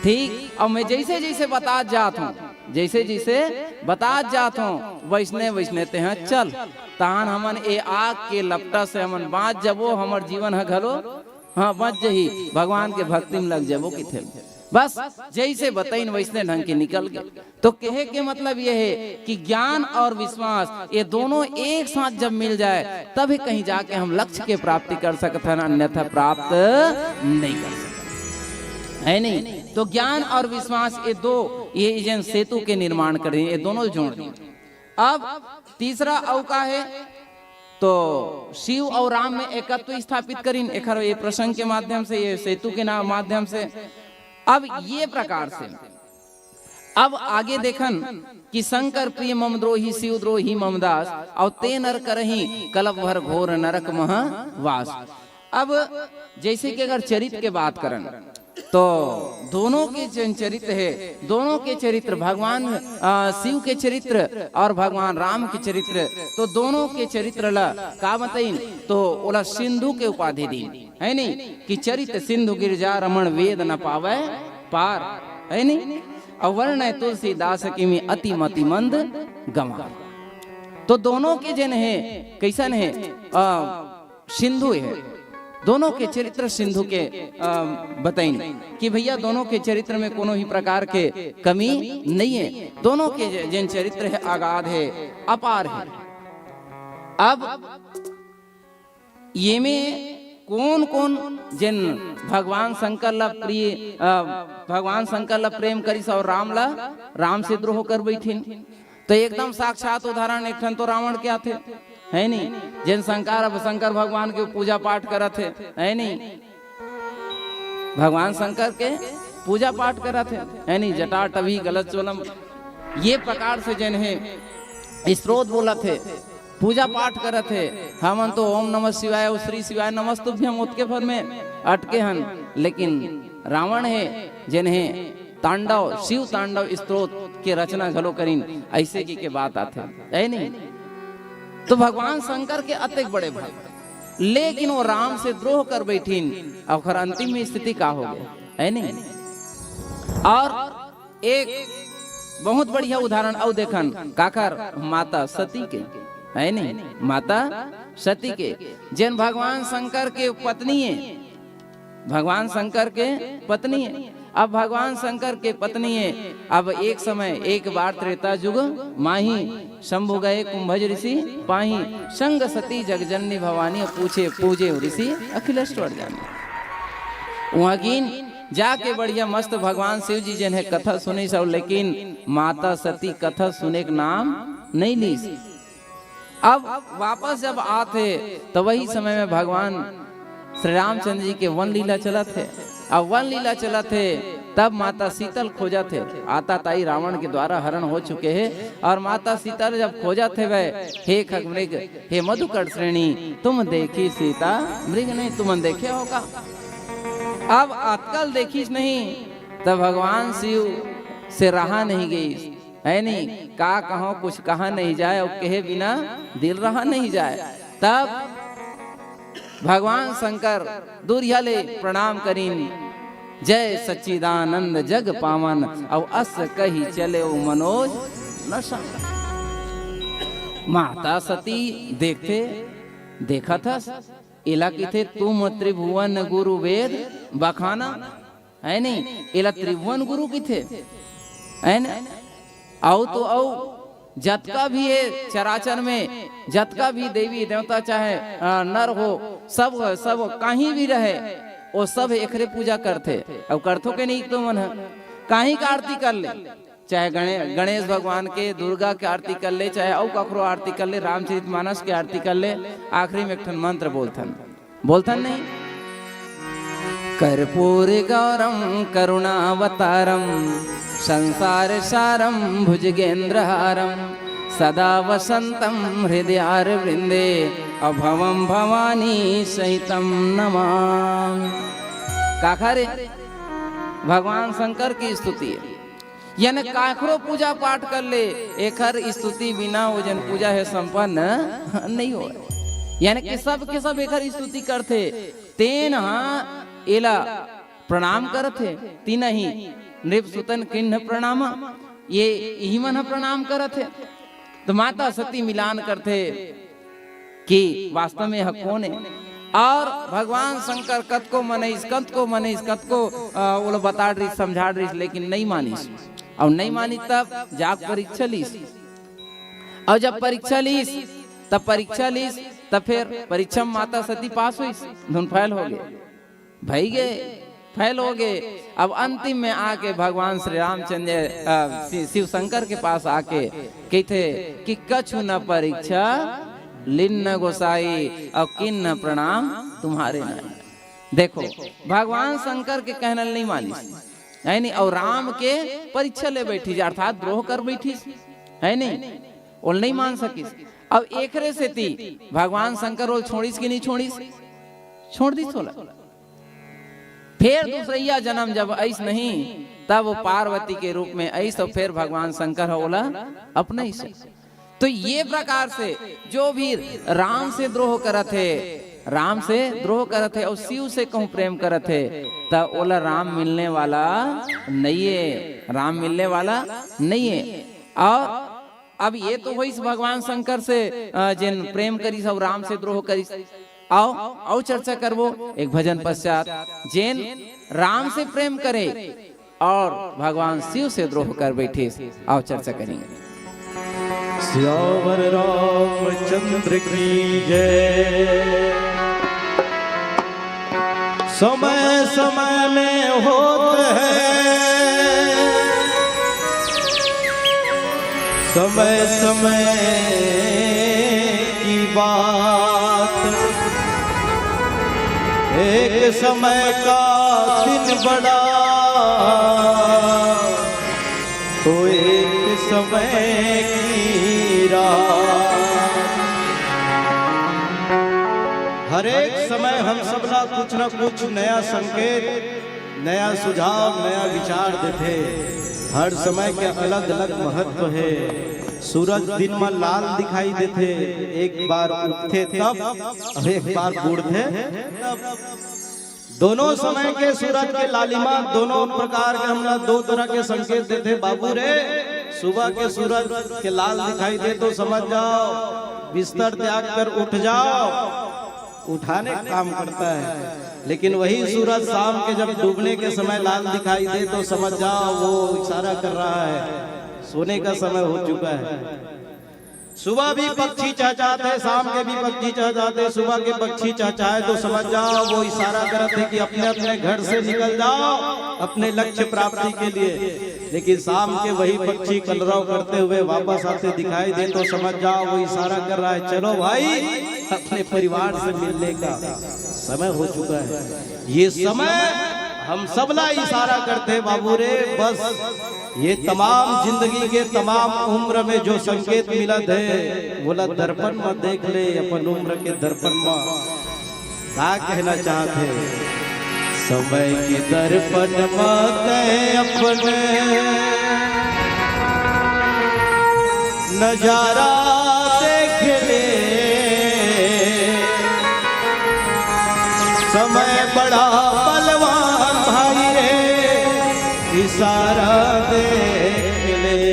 Speaker 2: ठीक। और मैं जैसे जैसे बता जाता हूँ, जैसे जैसे बता जाता हूँ वैसने वैसने ते हैं चल, तान हमन ए आग के लपटा से हमन बाँच जबो, हमर जीवन है घलो हाँ बच जही, भगवान के भक्ति में लग जाबो किथे, बस जैसे बताइन वैसने ढंग के निकल गए। तो कहे के मतलब ये है कि ज्ञान और विश्वास ये दोनों एक साथ जब मिल जाए तभी कहीं जाके हम लक्ष्य के प्राप्ति कर सकते हैं, अन्यथा प्राप्त नहीं कर सकते, है नहीं? तो ज्ञान और विश्वास ये दो ये जन सेतु के निर्माण करें, ये दोनों जोड़ दें। अब तीसरा अवका है तो शिव और राम में एकत्व स्थापित करीन, एक ये प्रसंग के माध्यम से, ये सेतु के नाम माध्यम से। अब ये प्रकार से अब आगे देखन कि शंकर प्रिय ममद्रोही शिव द्रोही ममदास और ते नर करही कलप भर घोर नरक मह वास। अब जैसे कि अगर चरित्र के बात करन तो दोनों के चरित्र है, दोनों के चरित्र भगवान शिव के चरित्र और भगवान राम के चरित्र, तो दोनों के चरित्र ला का बताइन तो ओला सिंधु के उपाधि दी, है नहीं? कि चरित्र सिंधु गिरजा रमण वेद न पावे पार, है नहीं? और वर्ण तुलसीदास की में अति मति मंद गंवा। तो दोनों के जन है कैसन है सिंधु है, दोनों के चरित्र सिंधु के बताइन कि भैया दोनों के चरित्र में कोनो ही प्रकार के कमी नहीं है। दोनों के जिन चरित्र है अगाध है, अपार है। अब ये में कौन कौन जिन भगवान शंकर ला प्रिय भगवान शंकर ला प्रेम करिस और राम से द्रोह कर बैठिन, तो एकदम साक्षात उदाहरण एक ठन तो रावण क्या थे, है नहीं, जिन शंकर भगवान के पूजा पाठ करत है नहीं, भगवान शंकर के पूजा पाठ करत है नहीं, जटा टभी गलत चोलम ये प्रकार से जिन है स्त्रोत बोलत है, पूजा पाठ करत है। हमन तो ओम नमः शिवाय और श्री शिवाय नमस्तुभ्यम उत्के भर में अटके हन, लेकिन रावण है जिन्हें तांडव शिव तांडव स्त्रोत के रचना घलो करीन, ऐसे की बात आते है नहीं। तो भगवान शंकर के अत्यंत बड़े भक्त, लेकिन वो राम से द्रोह कर बैठीन और अंतिम में स्थिति का हो गया है नहीं। और एक बहुत बढ़िया उदाहरण और देखन काकर माता सती के है नहीं, माता सती के जिन भगवान शंकर के पत्नी है, भगवान शंकर के पत्नी है। अब भगवान शंकर के पत्नी है, अब एक समय एक बार त्रेता युग माही शंभु गए कुंभज ऋषि पाही, संग सती जगजननी भवानी पूछे पूजे ऋषि अखिलेश्वर जाने। वहाँ गिन जाके बढ़िया मस्त भगवान शिव जी जिन्हें कथा सुनी सब, लेकिन माता सती कथा सुने के नाम नहीं ली। अब वापस जब आते तो वही समय में भगवान श्री रामचंद्र जी के वन लीला चलत है। अब वन लीला चलत है तब माता शीतल खोजा थे, आता ताई रावण के द्वारा हरण हो चुके हैं, और माता शीतल जब खोजा थे वह हे खगमृग हे मधुकर श्रेणी तुम देखी सीता मृग नहीं, तुम देखे होगा। अब आजकल देखीस नहीं तब भगवान शिव से रहा नहीं गई है नहीं, का कहो कुछ कहा नहीं जाए और कहे बिना दिल रहा नहीं जाए। तब भगवान शंकर दूरियाले प्रणाम करीन, जय सच्चिदानंद जग पावन और अस कही चले ओ मनोज नशा। माता सती देखते देखा था इला की थे तुम त्रिभुवन गुरु वेद बखाना है नहीं, इला त्रिभुवन गुरु की थे है ना। आओ तो आओ जतका भी है चराचर में, जतका भी देवी देवता चाहे नर हो सब कहीं भी रहे वो सब एकरे पूजा करते। अब करथो के नहीं तो मन कहीं का आरती कर ले, चाहे गणेश भगवान के दुर्गा के आरती कर ले, चाहे औ कखरो आरती कर ले, रामचरितमानस के आरती कर ले, आखिरी में एक ठन मंत्र बोलथन नहीं, कर्पूर गौरम करुणावतारम संसार सारम भुजगेंद्रहारम सदा वसंतम हृदयार वृंदे अभवम भवानी सहितम नमामि। काखरे भगवान शंकर की स्तुति है, यानी काखरो पूजा पाठ कर ले एकर स्तुति बिना वो जन पूजा है संपन्न नहीं हो, यानी कि सब के सब एकर स्तुति करते तेन एला प्रणाम करते तीन ही नृप सुतन किन्ह प्रणाम, ये ही मन प्रणाम करते। तो माता सती मिलान करते कि वास्तव में यह कौन है, और भगवान शंकर कत को मनीस कत को वो बता रही समझा रही, लेकिन नहीं मानीस। और नहीं मानी तब जाग परीक्षा लीस, और जब परीक्षा लीस तब फिर परीक्षा में माता सती पास हुई, धुन फैल हो गए फैल हो गए। अब अंतिम में आके भगवान श्री रामचंद्र शिव शंकर के पास आके कहते कि कछु न परीक्षा लिन्न गोसाई और किन्न प्रणाम तुम्हारे नहीं। देखो भगवान शंकर के कहना नहीं मानी है नहीं, और राम के परीक्षा ले बैठी, अर्थात द्रोह कर बैठी है नहीं, और नहीं मान सकी। अब एकरे से थी भगवान शंकर वो छोड़ीस कि नहीं छोड़ दी सोला। फिर दूसरा जन्म जब ऐस नहीं तब वो पार्वती के रूप में ऐस, तो फिर भगवान शंकर होला अपने ही से। तो ये प्रकार से जो भी राम से द्रोह करत है और शिव से कहूँ प्रेम करत है, तब ओला राम मिलने वाला नहीं है। और अब ये तो वही भगवान शंकर से जिन प्रेम करी सब राम से द्रोह करी, आओ चर्चा करबो एक भजन पश्चात। जैन राम से प्रेम करे और भगवान शिव से द्रोह कर बैठे, आओ चर्चा करेंगे।
Speaker 1: श्यावर रामचंद्र की जय। समय समय में होते हैं, समय समय की बात, एक समय का दिन बड़ा तो एक समय की रात। हर एक समय हम सब ना कुछ नया संकेत, नया सुझाव, नया विचार देते। हर समय के अलग अलग महत्व है। सूरज दिन में लाल दिखाई देते, एक बार उठते तब और एक बार बूढ़ते तब। दोनों समय के सूरज के लालिमा, दोनों प्रकार के हमला दो तरह के संकेत देते। बाबू रे, सुबह के सूरज के लाल दिखाई दे तो समझ जाओ बिस्तर त्याग कर उठ जाओ, उठाने का काम करता है। लेकिन वही सूरज शाम के जब डूबने के समय लाल दिखाई दे तो समझ जाओ वो इशारा कर रहा है सोने का समय हो चुका है। सुबह भी पक्षी चहचहाते, शाम के भी पक्षी चहचहाते। सुबह के पक्षी चहचहाए तो समझ जाओ वो इशारा करते कि अपने अपने घर से निकल जाओ अपने लक्ष्य प्राप्ति के लिए। लेकिन शाम के वही पक्षी कलरव करते हुए वापस आते दिखाई दे तो समझ जाओ वो इशारा कर रहा है चलो भाई अपने परिवार से मिलने का समय हो चुका है। ये समय हम सबला इशारा करते बाबू रे। बस ये तमाम जिंदगी के तमाम उम्र में जो संकेत मिलत है, बोला दर्पण में देख ले अपन उम्र के दर्पण में। क्या कहना चाहते समय के दर्पण में अपने नजारा देख ले। समय बड़ा बलवान भाई रे, इशारा देख ले।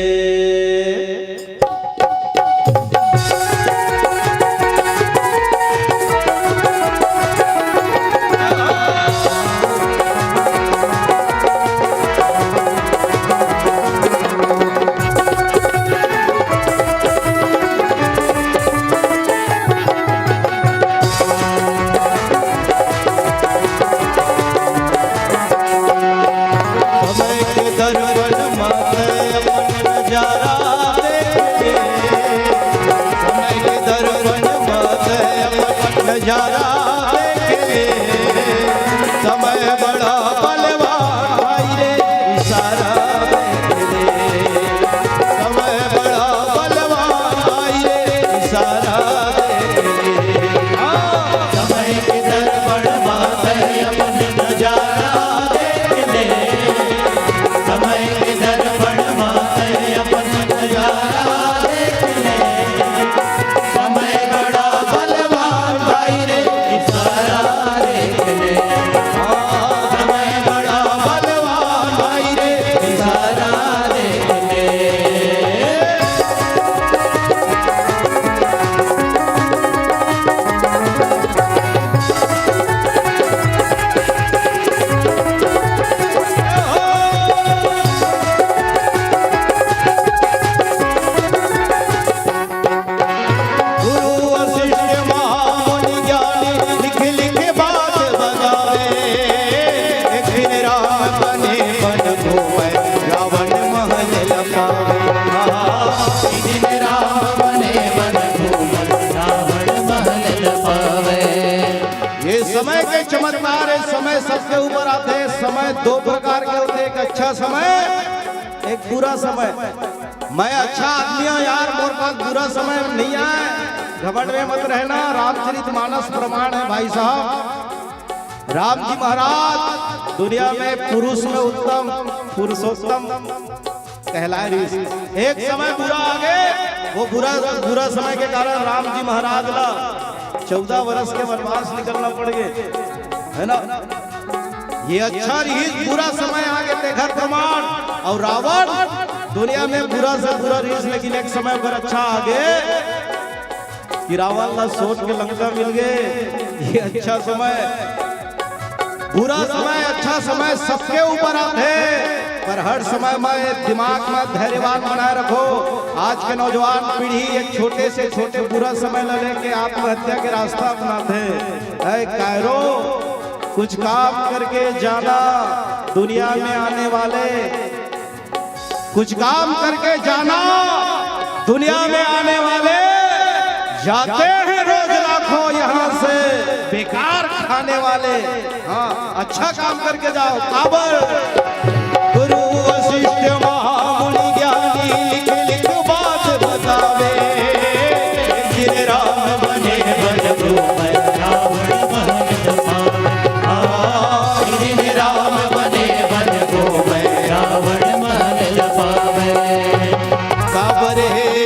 Speaker 1: समय के चमत्कार है। समय सबके ऊपर आते हैं। समय दो प्रकार के होते हैं, एक अच्छा समय, एक बुरा समय। मैं अच्छा आदमी हूँ यार, मोर पास बुरा समय नहीं आए, घमंड में मत रहना। रामचरितमानस प्रमाण है भाई साहब। राम जी महाराज दुनिया में पुरुष में उत्तम पुरुषोत्तम कहलाए। एक समय बुरा आ गए, वो बुरा समय के कारण राम जी महाराज ला 14 वर्ष के वनवास निकलना पड़ गए, है ना। ये अच्छा रीत बुरा समय आगे देखा प्रमाण। और रावण दुनिया में बुरा से बुरा रीत, लेकिन एक समय पर अच्छा आगे कि रावण ला सोच के लंका मिल गए। ये अच्छा समय, बुरा समय, अच्छा समय सबके ऊपर आते, पर हर समय में दिमाग में धैर्यवान बनाए रखो। आज के नौजवान पीढ़ी एक छोटे से छोटे बुरा समय ले लेके आत्महत्या के रास्ता अपनाते हैं। कायरो, कुछ काम करके जाना, दुनिया में आने वाले कुछ काम करके जाना, दुनिया में आने वाले जाते हैं रोज लाखों यहाँ से, बेकार खाने वाले। हाँ, अच्छा काम करके जाओ। काबर गुरु वशिष्ठ महामुनि ज्ञानी लिख बात बतावे, जिन राम बने बन घूमै रावण महल पावे। जिन राम बने बन घूमै रावण महल पावे। काबर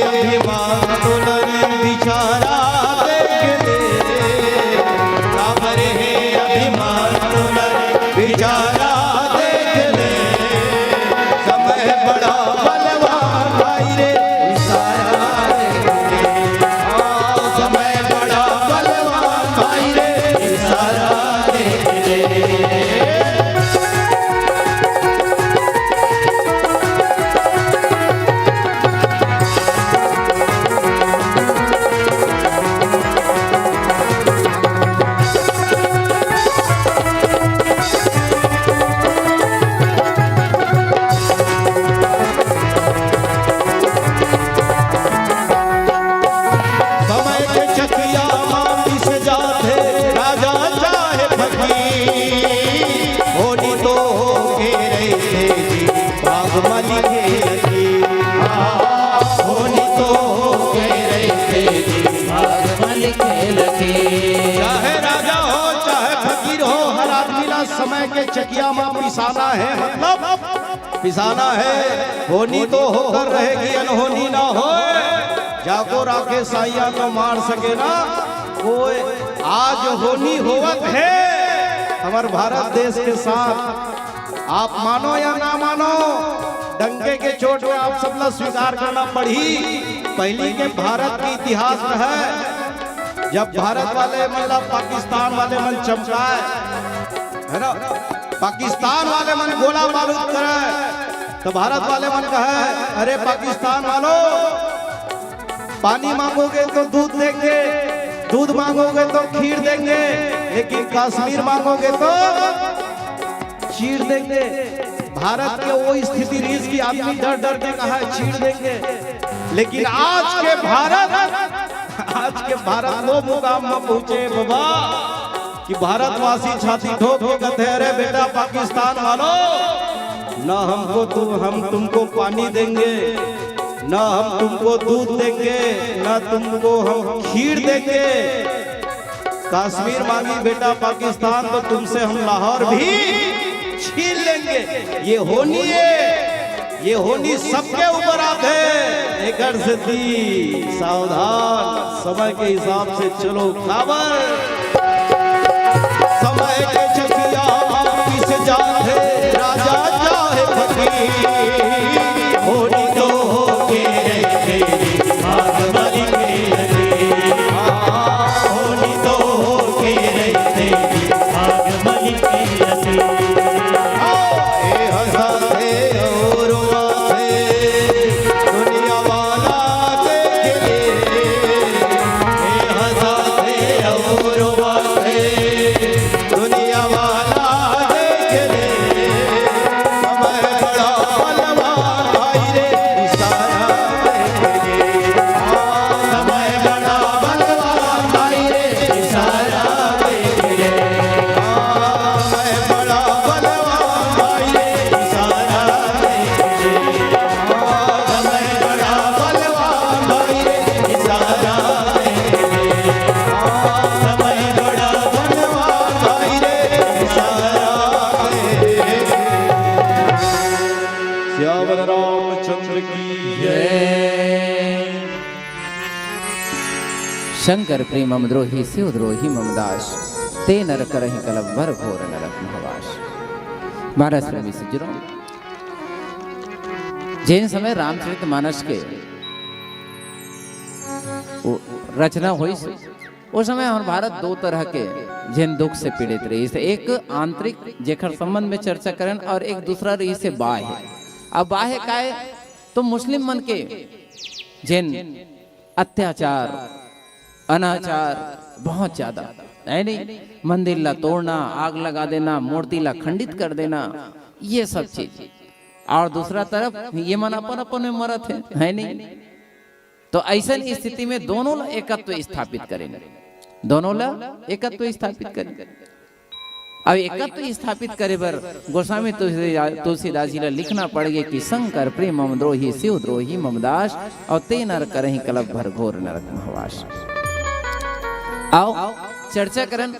Speaker 1: अभिमान दुलन बिचारा देख ले, काबर अभिमान दुलन बिचारा देख ले। समय बड़ा बलवान भाई रे, इशारा देख ले। समय बड़ा बलवान भाई रे, इशारा देख ले। समय के चकिया मामी से जाते राजा चाहे फकीर, होनी तो होके रहते जी बागमनी के लकीर। होनी तो होके रहते जी बागमनी के लकीर। चाहे राजा हो चाहे फकीर हो, हर आदमी ना समय के चकिया मां पिसाना है, मतलब पिसाना है। होनी तो होकर रहेगी, अनहोनी ना हो। जाको राखे साइया तो मार सके ना कोई। आज होनी होवत है हमारे भारत देश के साथ, आप मानो या ना मानो, डंके के चोट में आप सब लोग स्वीकार करना पड़ी। पहले के भारत के इतिहास में है, जब भारत वाले मतलब पाकिस्तान वाले मन चमकाए है ना, पाकिस्तान वाले मन गोला बारूद करे, तो भारत वाले मन कहे अरे पाकिस्तान वालों, पानी मांगोगे तो दूध देंगे, दूध मांगोगे तो खीर देंगे, लेकिन कश्मीर मांगोगे तो चीर देंगे। भारत के वो स्थिति रीस की आदमी डर डर के कहा चीर देंगे, लेकिन आज के भारत वो मुकाम में पहुंचे बाबा कि भारतवासी छाती ठोक के कहते हैं अरे बेटा पाकिस्तान वालों, न हमको हम तुमको पानी देंगे, न हम तुमको दूध देंगे, न तुमको हम खीर देंगे। कश्मीर मांगी बेटा पाकिस्तान तो तुमसे हम लाहौर भी छीन लेंगे। ये होनी है, ये होनी सबके ऊपर आते। एक से दी सावधान, समय के हिसाब से चलो। खबर समय के चकिया किस जाते राजा चाहे फकीर, होनी तो होके रहते बागमनी के लकीर। होनी तो होके रहते बागमनी के लकीर। हंसाते और रोवाते दुनिया वाला देख ले, हंसाते और रोवाते दुनिया वाला देख ले। समय बड़ा बलवान भाई रे, इशारा देख ले। समय बड़ा बलवान भाई रे, इशारा देख ले। समय बड़ा बलवान भाई रे, इशारा देख ले। समय बड़ा बलवान भाई रे, इशारा देख ले। समय बड़ा बलवान भाई रे, इशारा देख ले। श्याम रामचंद्र की जय।
Speaker 2: शंकर प्रेम द्रोही शिव द्रोही ममदास, ते नर करहि कलभ भर घोर नरक महवास। महाराज प्रेमी सज्जनों, जिन समय रामचरितमानस के वो रचना हुई से उस समय हमारे भारत दो तरह के जिन दुख से पीड़ित रही से, एक आंतरिक जेखर संबंध में चर्चा करन और एक दूसरा रही से बाह्य। अब बाह्य का है तो मुस्लिम मन के जिन अत्याचार अनाचार बहुत ज्यादा है नहीं, मंदिर ला तोड़ना, आग लगा देना, मूर्ति ला खंडित कर देना, ये सब चीज। और दूसरा तरफ ये मन अपन अपन में मरत है नहीं। तो ऐसा स्थिति में दोनों ला एकत्व स्थापित करेंगे, दोनों ला एकत्व स्थापित करेंगे। अब एकत्व स्थापित करे बर गोस्वामी तुलसीदास जी ला लिखना पड़ गए कि शंकर प्रेम ममद्रोही शिव द्रोही ममदास और ते नर करहि कलप भर घोर नरक महवास। आओ चर्चा करन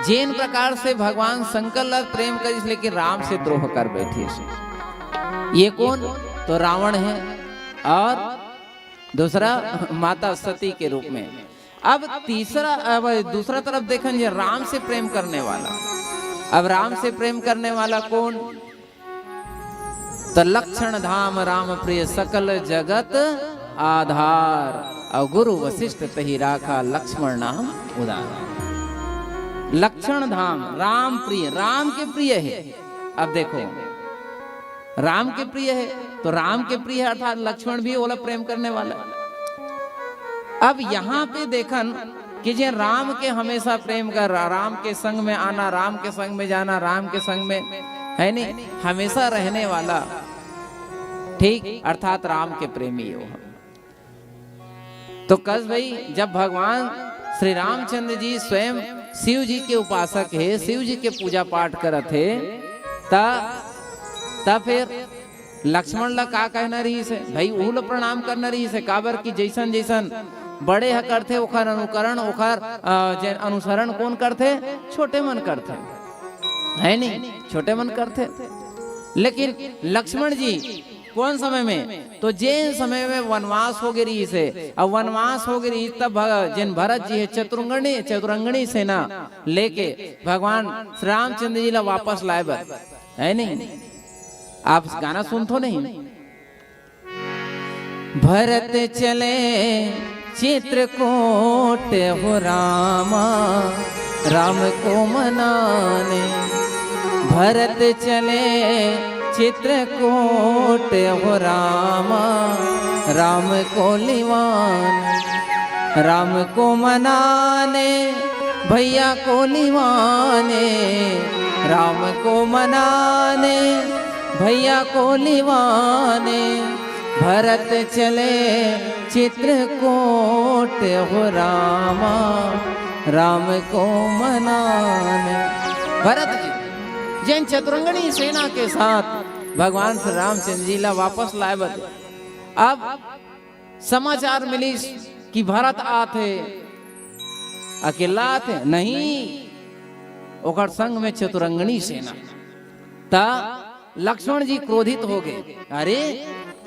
Speaker 2: जिन प्रकार से भगवान शंकर ला प्रेम करिस लेकिन राम से द्रोह कर बैठे। ये कौन? तो रावण है और दूसरा माता सती के रूप में। अब तीसरा, अब दूसरा तरफ देखन ये राम से प्रेम करने वाला। अब राम से प्रेम करने वाला कौन? तो लक्षण धाम राम प्रिय सकल जगत आधार और गुरु वशिष्ठ तही राखा लक्ष्मण नाम उदार। लक्षण धाम राम प्रिय, राम के प्रिय है। अब देखो राम के प्रिय है तो राम के प्रिय है अर्थात लक्ष्मण भी ओला प्रेम करने वाला। अब यहाँ पे देखन कि जे राम के हमेशा प्रेम कर, राम के संग में आना, राम के संग में जाना, राम के संग में है नहीं हमेशा रहने वाला, ठीक, अर्थात राम के प्रेमी हो। तो कस भाई जब भगवान श्री रामचंद्र जी स्वयं शिव जी के उपासक है, शिव जी के पूजा पाठ करत है, तब फिर लक्ष्मण ला का कहना रही से भाई उल प्रणाम करना रही से। काबर की जैसन जैसन बड़े ह करते ओखर अनुकरण, ओखर अनुसरण कौन करते? छोटे मन करते है नहीं, छोटे मन करते। लेकिन लक्ष्मण जी कौन समय में? तो जिन समय में वनवास हो गई से, अब वनवास हो गई तब जिन भरत जी है चतुरंगणी सेना लेके भगवान श्री रामचंद्र जी ला वापस लाए बर है नहीं। आप गाना सुन तो नहीं? भरत चले चित्रकूट हो रामा राम को मनाने। भरत चले चित्रकूट हो रामा राम को लिवान। राम को मनाने भैया को लिवाने। राम को मनाने भैया को लिवाने। भरत चले चित्रकूट हो रामा राम को मनाने। भरत जी जैन चतुरंगणी सेना के साथ भगवान श्री रामचंद्र जी ला वापस लाए बदे। अब समाचार मिली कि भरत आते, अकेला आते नहीं, ओकर संग में चतुरंगणी सेना। ता लक्ष्मण जी क्रोधित हो गए, अरे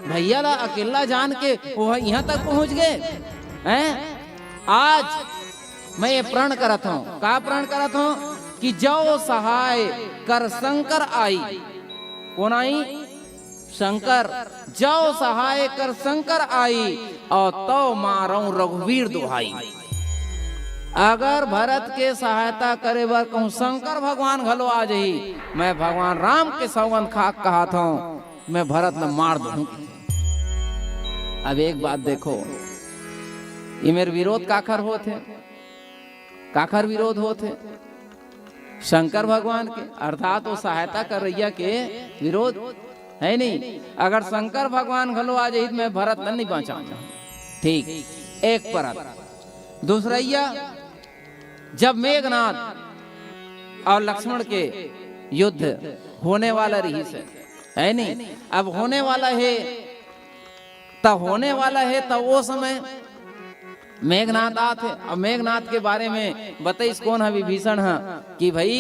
Speaker 2: भैया ला अकेला जान के वो यहाँ तक पहुंच गए हैं। आज मैं ये प्रण करत हूँ, का प्रण करत हूँ कि जो सहाय कर शंकर आई। कौन आई? शंकर। जो सहाय कर शंकर आई और तो मारो रघुवीर दुहाई। अगर भरत के सहायता करे बर कहूँ शंकर भगवान घलो आ जाही, मैं भगवान राम के सौगंध खाक कहा था मैं भरत न मार दूं। अब एक बात देखो, ये मेरे विरोध काखर होते, काखर विरोध होते शंकर भगवान के, अर्थात वो सहायता कर रैया के विरोध है नहीं। अगर शंकर भगवान घलो आ जाही मैं भरत नहीं बचाऊंगा, ठीक। एक परत दूसरैया, जब मेघनाथ और लक्ष्मण के युद्ध होने वाला रही से है नहीं, अब होने वाला है तब होने वाला है तब वो समय मेघनाथ आते। अब मेघनाथ के बारे में बताइस कौन है? विभीषण है कि भाई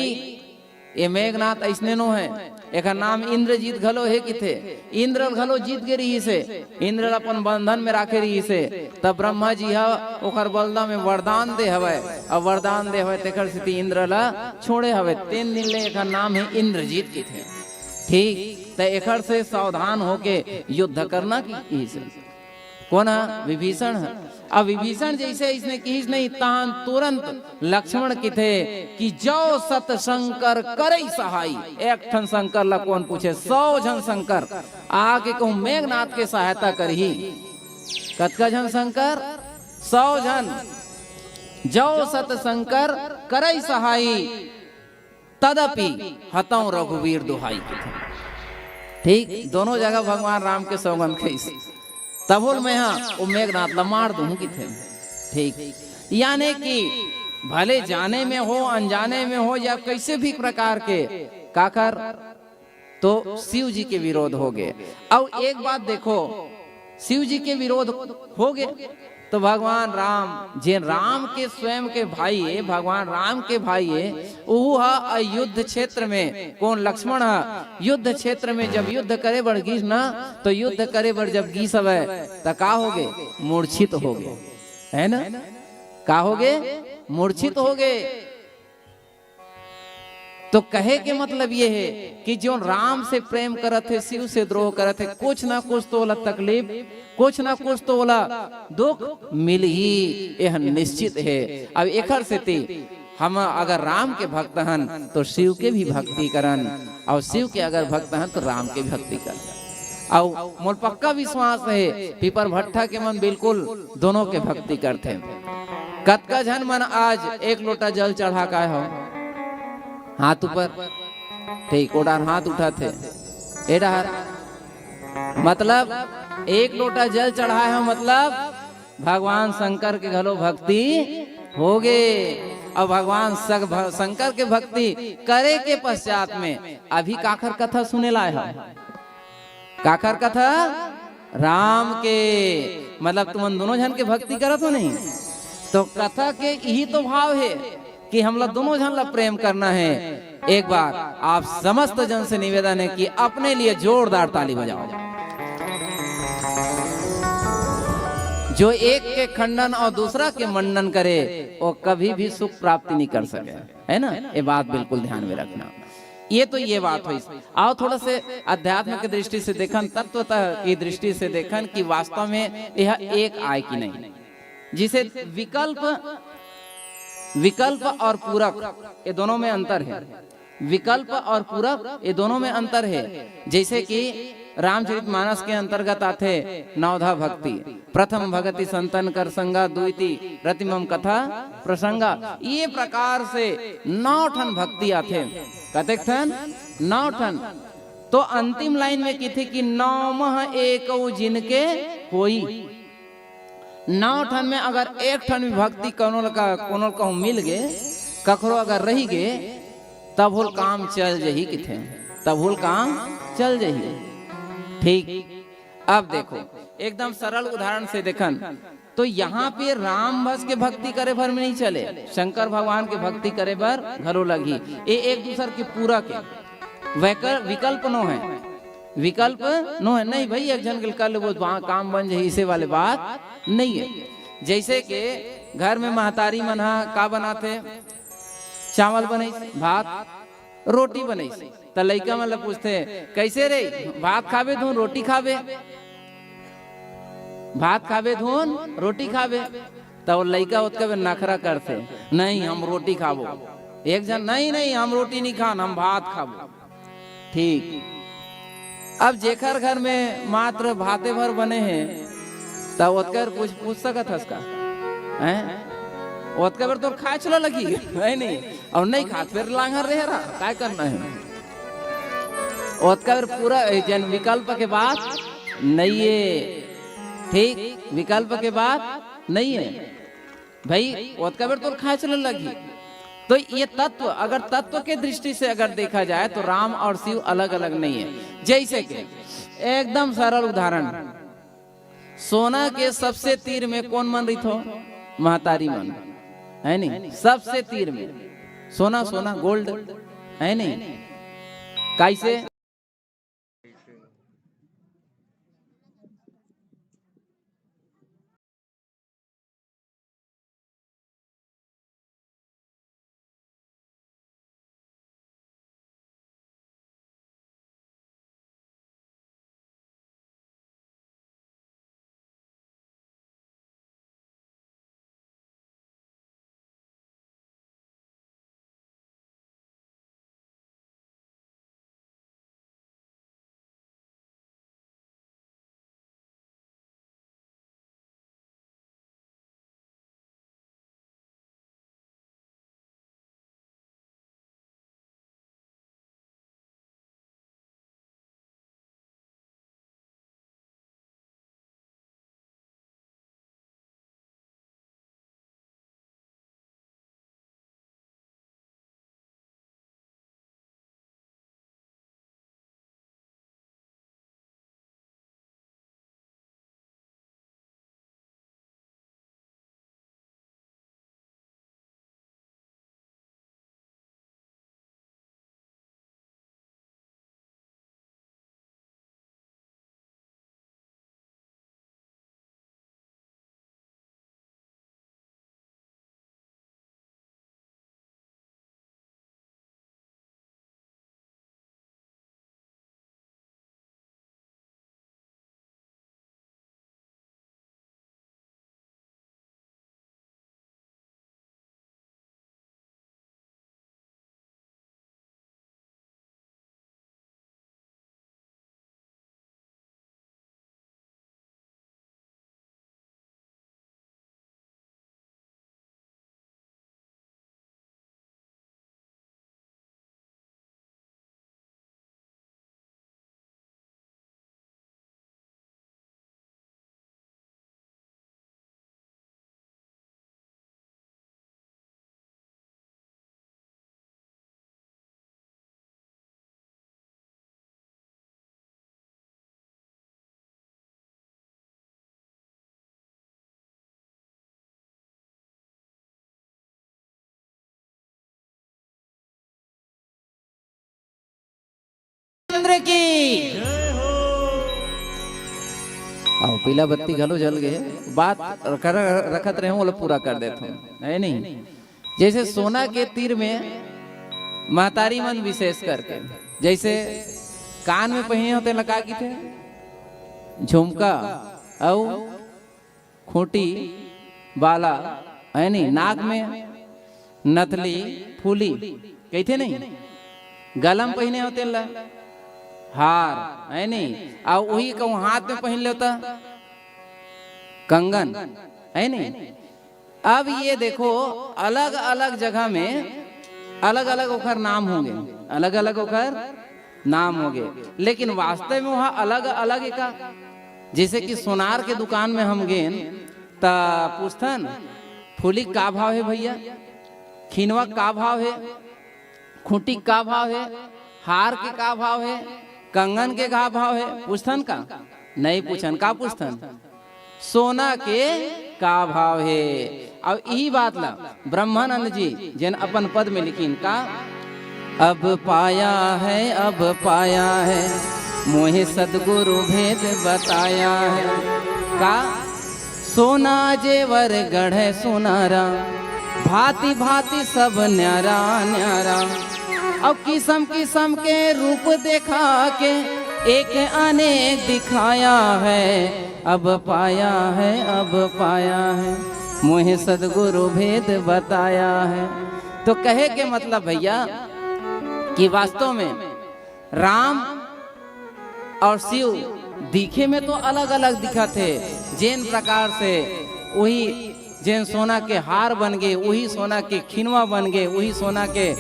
Speaker 2: ये मेघनाथ ऐसने नो है, एक नाम इंद्रजीत घलो है कि थे। इंद्र घलो जीत के रही से, इंद्र अपन बंधन में राखे रही से, तब ब्रह्मा जी है ओकर बलदा में वरदान दे हवे, और वरदान दे हवे तेकर स्थिति इंद्र ला छोड़े हवे। 3 दिन ले एक नाम है इंद्रजीत की थे, ठीक। तो एकर से सावधान होके युद्ध करना की से कौन है? विभीषण है। अब विभीषण जैसे इसने खींच नहीं तान तुरंत लक्ष्मण की थे कि जो सत शंकर करई सहाई। एक ठन शंकर ला कौन पूछे, 100 जन शंकर आके कहूं मेघनाथ के सहायता करही। कतका जन शंकर? 100 जन। जो सत शंकर करई सहाई तदपि हतौ रघुवीर दुहाई। ठीक, दोनों जगह भगवान राम के सौगंध कैसे तब बोल मैं हाँ वो मेघनाथ ला मार दूं कि थे। ठीक, यानी कि भले जाने में हो अनजाने में हो या कैसे भी प्रकार के काकर तो शिव जी के विरोध हो गए। अब एक बात देखो, शिव जी के विरोध हो गए तो भगवान राम जे राम के स्वयं के भाई है, भगवान राम के भाई है, वो है युद्ध क्षेत्र में कौन? लक्ष्मण है। युद्ध क्षेत्र में जब युद्ध करे बड़ गीस ना, तो युद्ध करे बड़ जब गीस हवे तो का हो गए? मूर्छित हो गए, है ना? का हो गए? मूर्छित हो गए। तो कहे के मतलब ये है कि जो राम से प्रेम करत है, शिव से द्रोह करत है, कुछ ना कुछ तो ओला तकलीफ, कुछ ना कुछ तो ओला दुख मिल ही, यह निश्चित है। अब एकर से हम अगर राम के भक्त हन तो शिव के भी भक्ति करन, और शिव के अगर भक्त हन तो राम के भक्ति करन। और मोर पक्का विश्वास है पीपर भट्टा के मन बिल्कुल दोनों के भक्ति करते। कतका झन मन आज एक लोटा जल चढ़ा का हो हाथ ऊपर, ठीक, ओडार हाथ उठा थे एडार, मतलब एक लोटा जल चढ़ाए हो, मतलब भगवान शंकर के घलो भक्ति हो गए। अब भगवान शंकर के भक्ति करे के पश्चात में अभी काखर कथा सुने लाए हो। काखर कथा राम के, मतलब तुम दोनों जन के भक्ति करत हो नहीं, तो कथा के यही तो भाव है कि हम लोग दोनों जन ला प्रेम करना है। एक बार आप समस्त जन से निवेदन है कि अपने लिए जोरदार ताली बजाओ। जो एक के खंडन और दूसरा के मंडन करे वो कभी भी सुख प्राप्ति नहीं कर सके, है ना? ये बात बिल्कुल ध्यान में रखना। ये तो ये बात हुई। आओ थोड़ा से अध्यात्म की दृष्टि से देखन, तत्वता की दृष्टि से देखन कि वास्तव में यह एक आय की नहीं, जिसे विकल्प और पूरक ये दोनों में अंतर है। विकल्प और पूरक ये दोनों में अंतर है। जैसे कि रामचरितमानस के अंतर्गत आते नवधा भक्ति, प्रथम भगति संतन कर संगा, द्विती रतिमम कथा प्रसंगा। ये प्रकार से 9 ठन भक्ति आते। कतेक ठन? 9 ठन। तो अंतिम लाइन में की थी कि 9 एक जिनके होई। 9 ठन में अगर एक ठन भी भक्ति कोनो कहूँ मिल गए, कखरो अगर रही गए, तब होल काम चल जही किथे, तब होल काम चल जही। ठीक, अब देखो एकदम सरल उदाहरण से देखन तो यहाँ पे राम बस के भक्ति करे भर में नहीं चले, शंकर भगवान के भक्ति करे भर घरो लगी। ये एक दूसर के पूरा के विकल्प नो है, विकल्प नो है नहीं भाई एक जन कर ले वो वहाँ काम बन जाए, इसे वाले बात नहीं है। जैसे के घर में महतारी मन का बनाते, चावल बने, भात रोटी बने, तो लइका मन पूछते कैसे रे भात खाबे धुन रोटी खाबे, भात खाबे धुन रोटी खाबे, तो लइका उतके नखरा करते नहीं हम रोटी खाबो। एक जन नहीं नहीं हम रोटी नहीं खान हम भात खाबो। ठीक, अब जेकर घर में मात्र भाते भर बने हैं तब उत्कर कुछ पूछ सकत हस का हैं? ओतका बेर तो खाए चला लगी है नहीं, और नहीं खात फिर लांघर रह रहा काय करना है। ओतका बेर पूरा जन विकल्प के बाद नहीं है। ठीक, विकल्प के बाद नहीं है भाई, ओतका बेर तो खाए चला लगी। तो ये तत्व अगर तत्व के दृष्टि से अगर देखा जाए तो राम और शिव अलग अलग नहीं है। जैसे कि एकदम सरल उदाहरण, सोना के सबसे तीर में कौन मन रही थो? महतारी मन, है नहीं? सबसे तीर में सोना सोना गोल्ड, है नहीं? कैसे? चंद्र की। आओ पीला बत्ती घलो जल गए, बात रखत रहे बोले पूरा कर देते है नहीं। जैसे सोना के तीर में महतारी मन विशेष करके, जैसे कान में पहने होते लगा की थे झुमका और खूंटी बाला है नहीं, नाक में नथली फूली कहते नहीं, गलम पहने होते ला हार है नहीं, और वही कहूँ हाथ में पहन लेता कंगन है नहीं। अब ये देखो अलग अलग जगह में अलग अलग ओखर नाम होंगे, अलग अलग ओखर नाम होंगे, लेकिन वास्तव में वहाँ अलग अलग का। जैसे कि सोनार के दुकान में हम गए ता पूछतन फूली का भाव है भैया, खिनवा का भाव है, खूंटी का भाव है, हार के का भाव है, कंगन के का भाव है, पूछतन का नहीं पूछन, का पूछतन सोना के का भाव है। अब यही बात ला ब्रह्मानंद जी जिन अपन पद में लिखीन का, अब पाया है अब पाया है मोहे सदगुरु भेद बताया है। का सोना जेवर गढ़े सुनारा, भांति भांति सब न्यारा न्यारा। अब किस्म किस्म के रूप देखा के एक अनेक दिखाया है। अब पाया है अब पाया है मोहे सदगुरु भेद बताया है। तो कहे के मतलब भैया कि वास्तव में राम और शिव दिखे में तो अलग अलग दिखा थे। जिन प्रकार से वही जिन सोना के हार बन गए, वही सोना के खिनवा बन गए, वही सोना के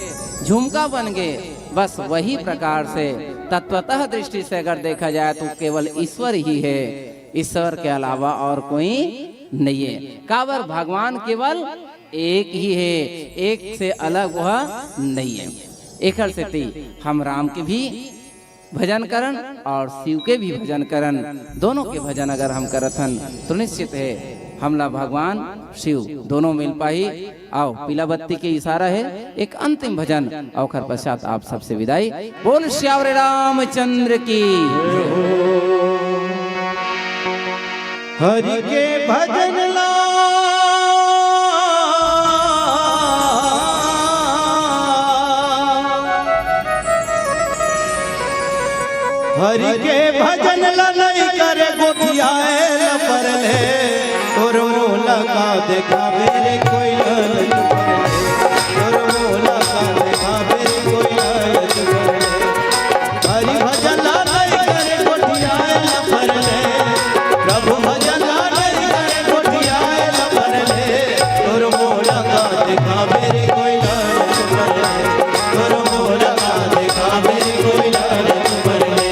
Speaker 2: झुमका बन गए, बस वही प्रकार से तत्वतः दृष्टि से अगर देखा जाए तो केवल ईश्वर ही है, ईश्वर के अलावा और कोई नहीं है। काबर भगवान केवल एक ही है, एक से अलग वह नहीं है। एक से हम राम के भी भजन करन और शिव के भी भजन करन, दोनों के भजन अगर हम करथन तो निश्चित है हमला भगवान शिव दोनों मिल पाई। आओ पीला बत्ती के इशारा है एक अंतिम भजन, और पश्चात आप सबसे विदाई। बोल श्यावरे रामचंद्र की।
Speaker 1: हरि के भजन ला हरि के भजन ला नहीं करे गोठियाए लपर ले, और मोला का देखा मेरे कोई ललच पर ले, और मोला का देखा मेरे कोई ललच पर ले। हरि भजन ला नहीं करे गोठियाए लपर ले, प्रभु भजन ला नहीं करे गोठियाए लपर ले, और मोला का देखा मेरे कोई ललच पर ले, और मोला का देखा मेरे कोई ललच पर ले।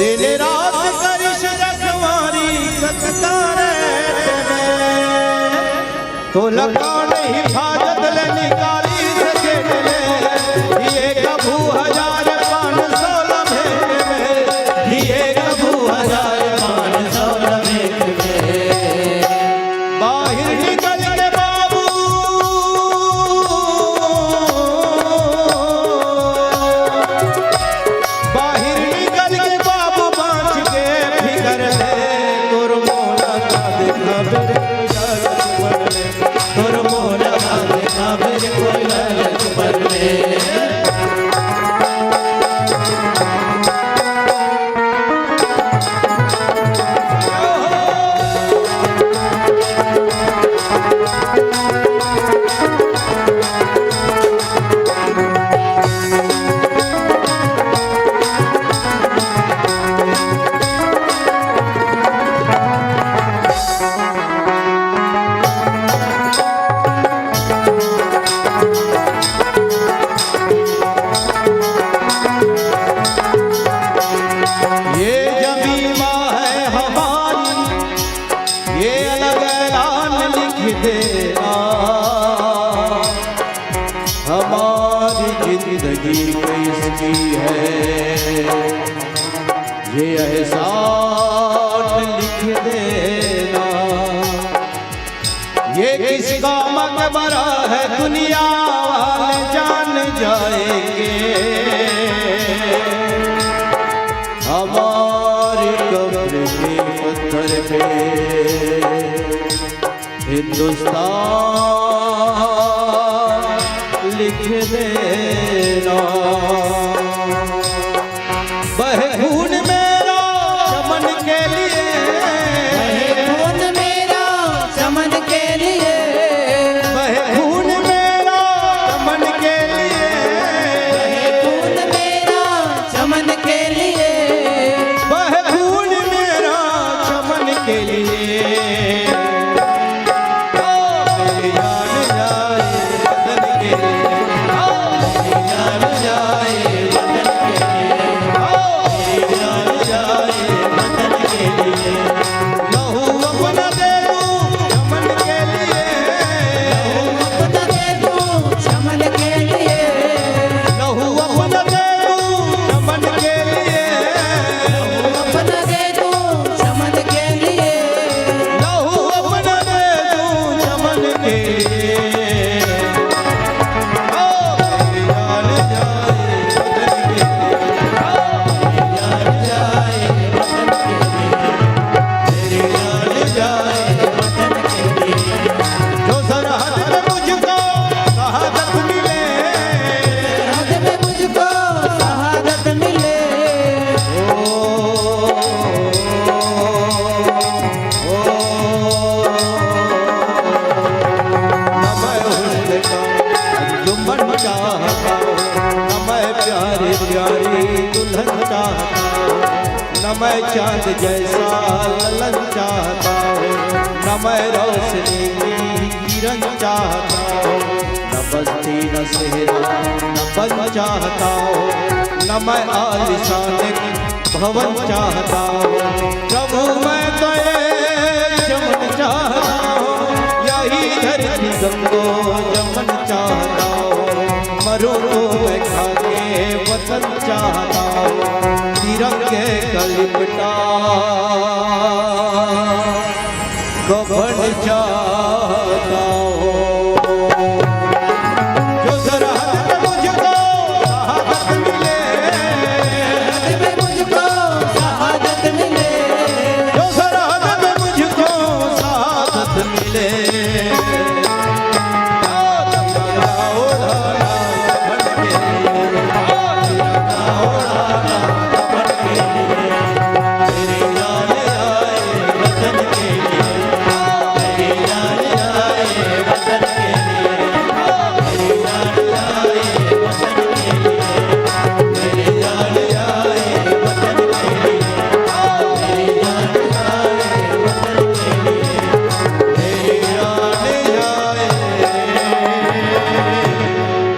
Speaker 1: दिन रात करिश रखवारी कतकारे तो लगा नहीं भाजत ले निकाली सके ले, ये कभू 1500 भेंट में, ये कभू 1500 भेंट में। बाहर निकल के बाबू बाहर निकल के बाबू बाँच के फिकर ले, तोर मोला का देखा मेरे कोई ललच पर ले, है ये एहसान लिख देना। ये किसका मकबरा है दुनिया वाले जान जाएंगे, हमारी कब्र के पत्थर पे हिंदुस्तान लिख देना। बहे खून मेरा चमन के लिए,
Speaker 2: खून मेरा चमन के लिए,
Speaker 1: बहे खून मेरा चमन के लिए,
Speaker 2: खून मेरा चमन के लिए,
Speaker 1: बहे खून मेरा चमन के लिए। मैं चांद जैसा ललन चाहता हूँ, न मैं रोशनी की किरण चाहता हूँ, न बस्ती न सेहरा न बन चाहता हूँ, न मैं आलिशान भवन चाहता हूँ। प्रभु मैं तो ये चमन चाहता हूँ, यही धरती गंगो जमन चाहता हूँ। मरो तो मैं खाके वतन चाहता हूँ, तिरंगे का लिपटा कफन चाहता हूँ। जो सरहद पे मुझको शहादत मिले,
Speaker 2: मुझको शहादत मिले,
Speaker 1: जो सरहद पे मुझको शहादत मिले।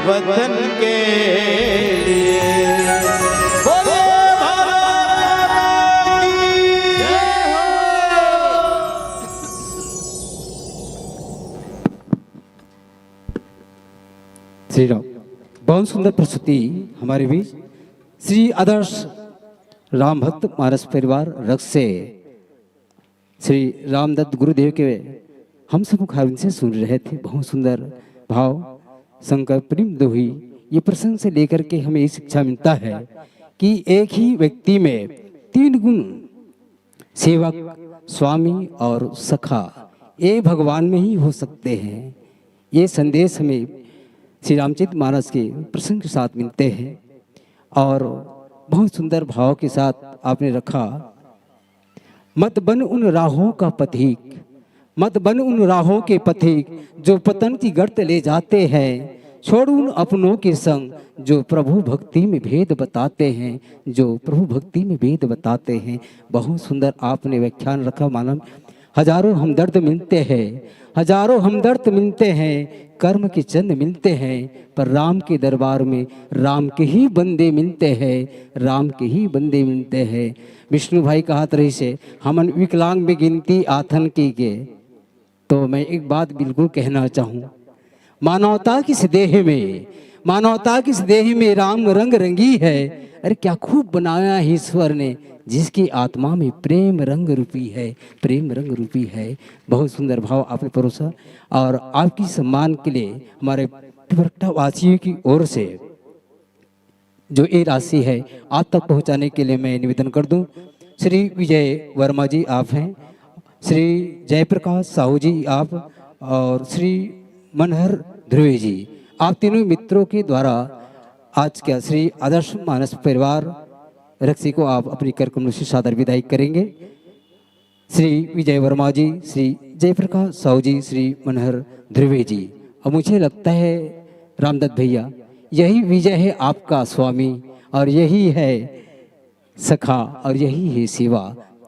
Speaker 1: वतन के लिए बोले भारत की जय हो।
Speaker 3: श्री राम। बहुत सुंदर प्रस्तुति हमारे बीच श्री आदर्श राम भक्त मानस परिवार रक्स से श्री रामदत्त गुरुदेव के हम सब मुखारबिंद से सुन रहे थे। बहुत सुंदर भाव शंकर प्रेम दोही ये प्रसंग से लेकर के हमें ये शिक्षा मिलता है कि एक ही व्यक्ति में तीन गुण सेवक, स्वामी और सखा ये भगवान में ही हो सकते हैं। ये संदेश हमें श्री रामचरित मानस के प्रसंग के साथ मिलते हैं और बहुत सुंदर भाव के साथ आपने रखा। मत बन उन राहों का पथिक, मत बन उन राहों के पथिक जो पतन की गर्त ले जाते हैं। छोड़ उन अपनों के संग जो प्रभु भक्ति में भेद बताते हैं, जो प्रभु भक्ति में भेद बताते हैं। बहुत सुंदर आपने व्याख्यान रखा। मालूम हजारों हमदर्द मिलते हैं, हजारों हमदर्द मिलते हैं, कर्म के चंद मिलते हैं, पर राम के दरबार में राम के ही बंदे मिलते हैं, राम के ही बंदे मिलते हैं। विष्णु भाई कहत रही से हमन विकलांग में गिनती आथन की के। तो मैं एक बात बिल्कुल कहना चाहूँ, मानवता की इस देह में मानवता की इस देह में राम रंग रंगी है। अरे क्या खूब बनाया है ईश्वर ने, जिसकी आत्मा में प्रेम रंग रूपी है, प्रेम रंग रूपी है। बहुत सुंदर भाव आपने परोसा और आपकी सम्मान के लिए हमारे पिपरटा वासियों की ओर से जो ये राशि है आप तक पहुंचाने के लिए मैं निवेदन कर दूं। श्री विजय वर्मा जी आप हैं, श्री जयप्रकाश साहू जी आप, और श्री मनहर ध्रुवे जी, आप तीनों मित्रों के द्वारा आज क्या श्री आदर्श मानस परिवार रक्सी को आप अपनी कार्यक्रम से सादर विदाई करेंगे। श्री विजय वर्मा जी, श्री जयप्रकाश साहू जी, श्री मनहर ध्रुवे जी। और मुझे लगता है रामदत्त भैया यही विजय है आपका स्वामी, और यही है सखा, और यही है सेवा।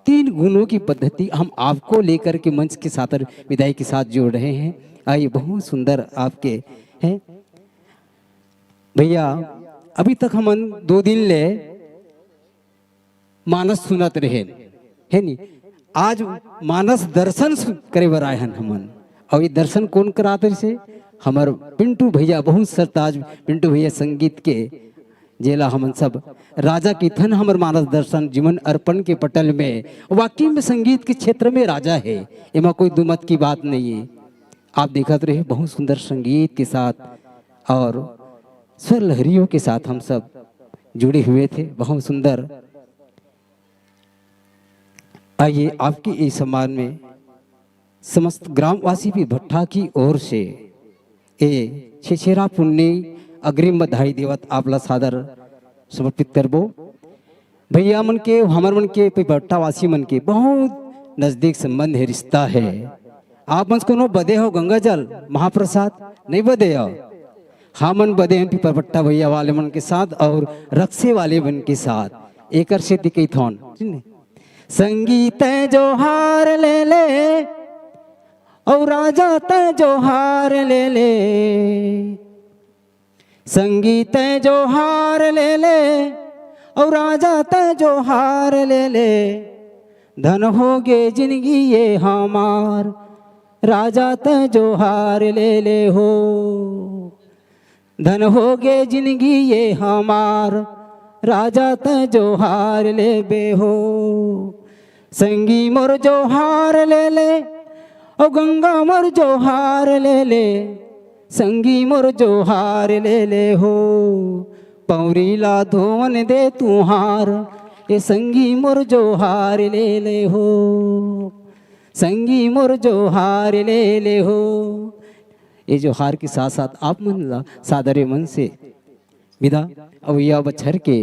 Speaker 3: तीन गुणों की पद्धति हम आपको लेकर के मंच के साथ विदाई के साथ जोड़ रहे हैं। आइए, बहुत सुंदर आपके हैं भैया। अभी तक हम 2 दिन ले मानस सुनत रहे है नी, आज मानस दर्शन करे बर आए हन हमन। और ये दर्शन कौन कराते से हमार पिंटू भैया, बहुत सरताज पिंटू भैया संगीत के जेला हमन सब राजा की थन हमर मानस दर्शन जीवन अर्पण के पटल में वाकई में संगीत के क्षेत्र में राजा है, एमा कोई दुमत की बात नहीं है। आप देखते रहे बहुत सुंदर संगीत के साथ और स्वर लहरियों के साथ हम सब जुड़े हुए थे, बहुत सुंदर। आइए, आपके इस सम्मान में समस्त ग्रामवासी भी भट्टा की ओर से ए छेछेरा पुण्य अग्रिम बधाई देवत आपला सादर समर्पित करबो। भैया मन के हमर मन के भट्टा वासी मन के बहुत नजदीक संबंध है, रिश्ता है। आप मन को बदे हो गंगा जल महाप्रसाद नहीं बदे हो, हम मन बदे हैं पिपरपट्टा भैया वाले मन के साथ और रक्से वाले मन के साथ। एक से दिखई थोन संगीत जोहार ले ले और राजा ते जोहार ले ले, संगीत जोहार ले ले और राजा ते जोहार ले ले, धन होगे जिंदगी ये हमार, राजा ते जोहार ले ले हो, धन होगे जिंदगी ये हमार, राजा ते जोहार ले बे हो। संगी मोर जोहार ले ले और गंगा मोर जोहार ले ले, संगी मोर जोहार ले ले हो, पौरीला धोवन दे तुहार, ये संगी मोर जोहार ले ले हो, संगी मोर जोहार ले ले हो। ये जोहार के साथ साथ आप मन सादरे मन से विदा और यह बछर के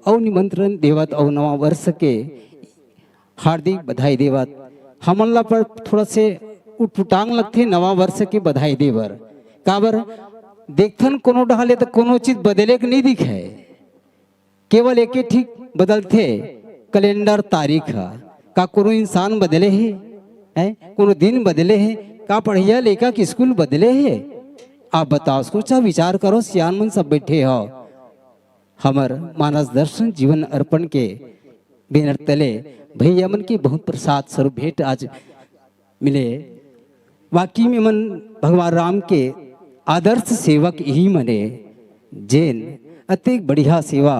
Speaker 3: और निमंत्रण देवत और नवा वर्ष के हार्दिक बधाई देवत। हमन ला पर थोड़ा से उटपुटांग लगथे नवा वर्ष के बधाई देवर, काबर देखथन कोनो डहाले तो कोनो चीज बदले के नहीं दिखे, केवल एक ठीक बदलथे कैलेंडर तारीख का कोनो इंसान बदले है, कोनो दिन बदले है, का पढ़िया लेखा कि स्कूल बदले है। आप बताओ, सोचा विचार करो, सियान मन सब बैठे हो हमर मानस दर्शन जीवन अर्पण के बैनर तले भैया मन की बहुत प्रसाद स्वरूप भेंट आज मिले। वाकई में मन भगवान राम के आदर्श सेवक ही मने, जैन अति बढ़िया सेवा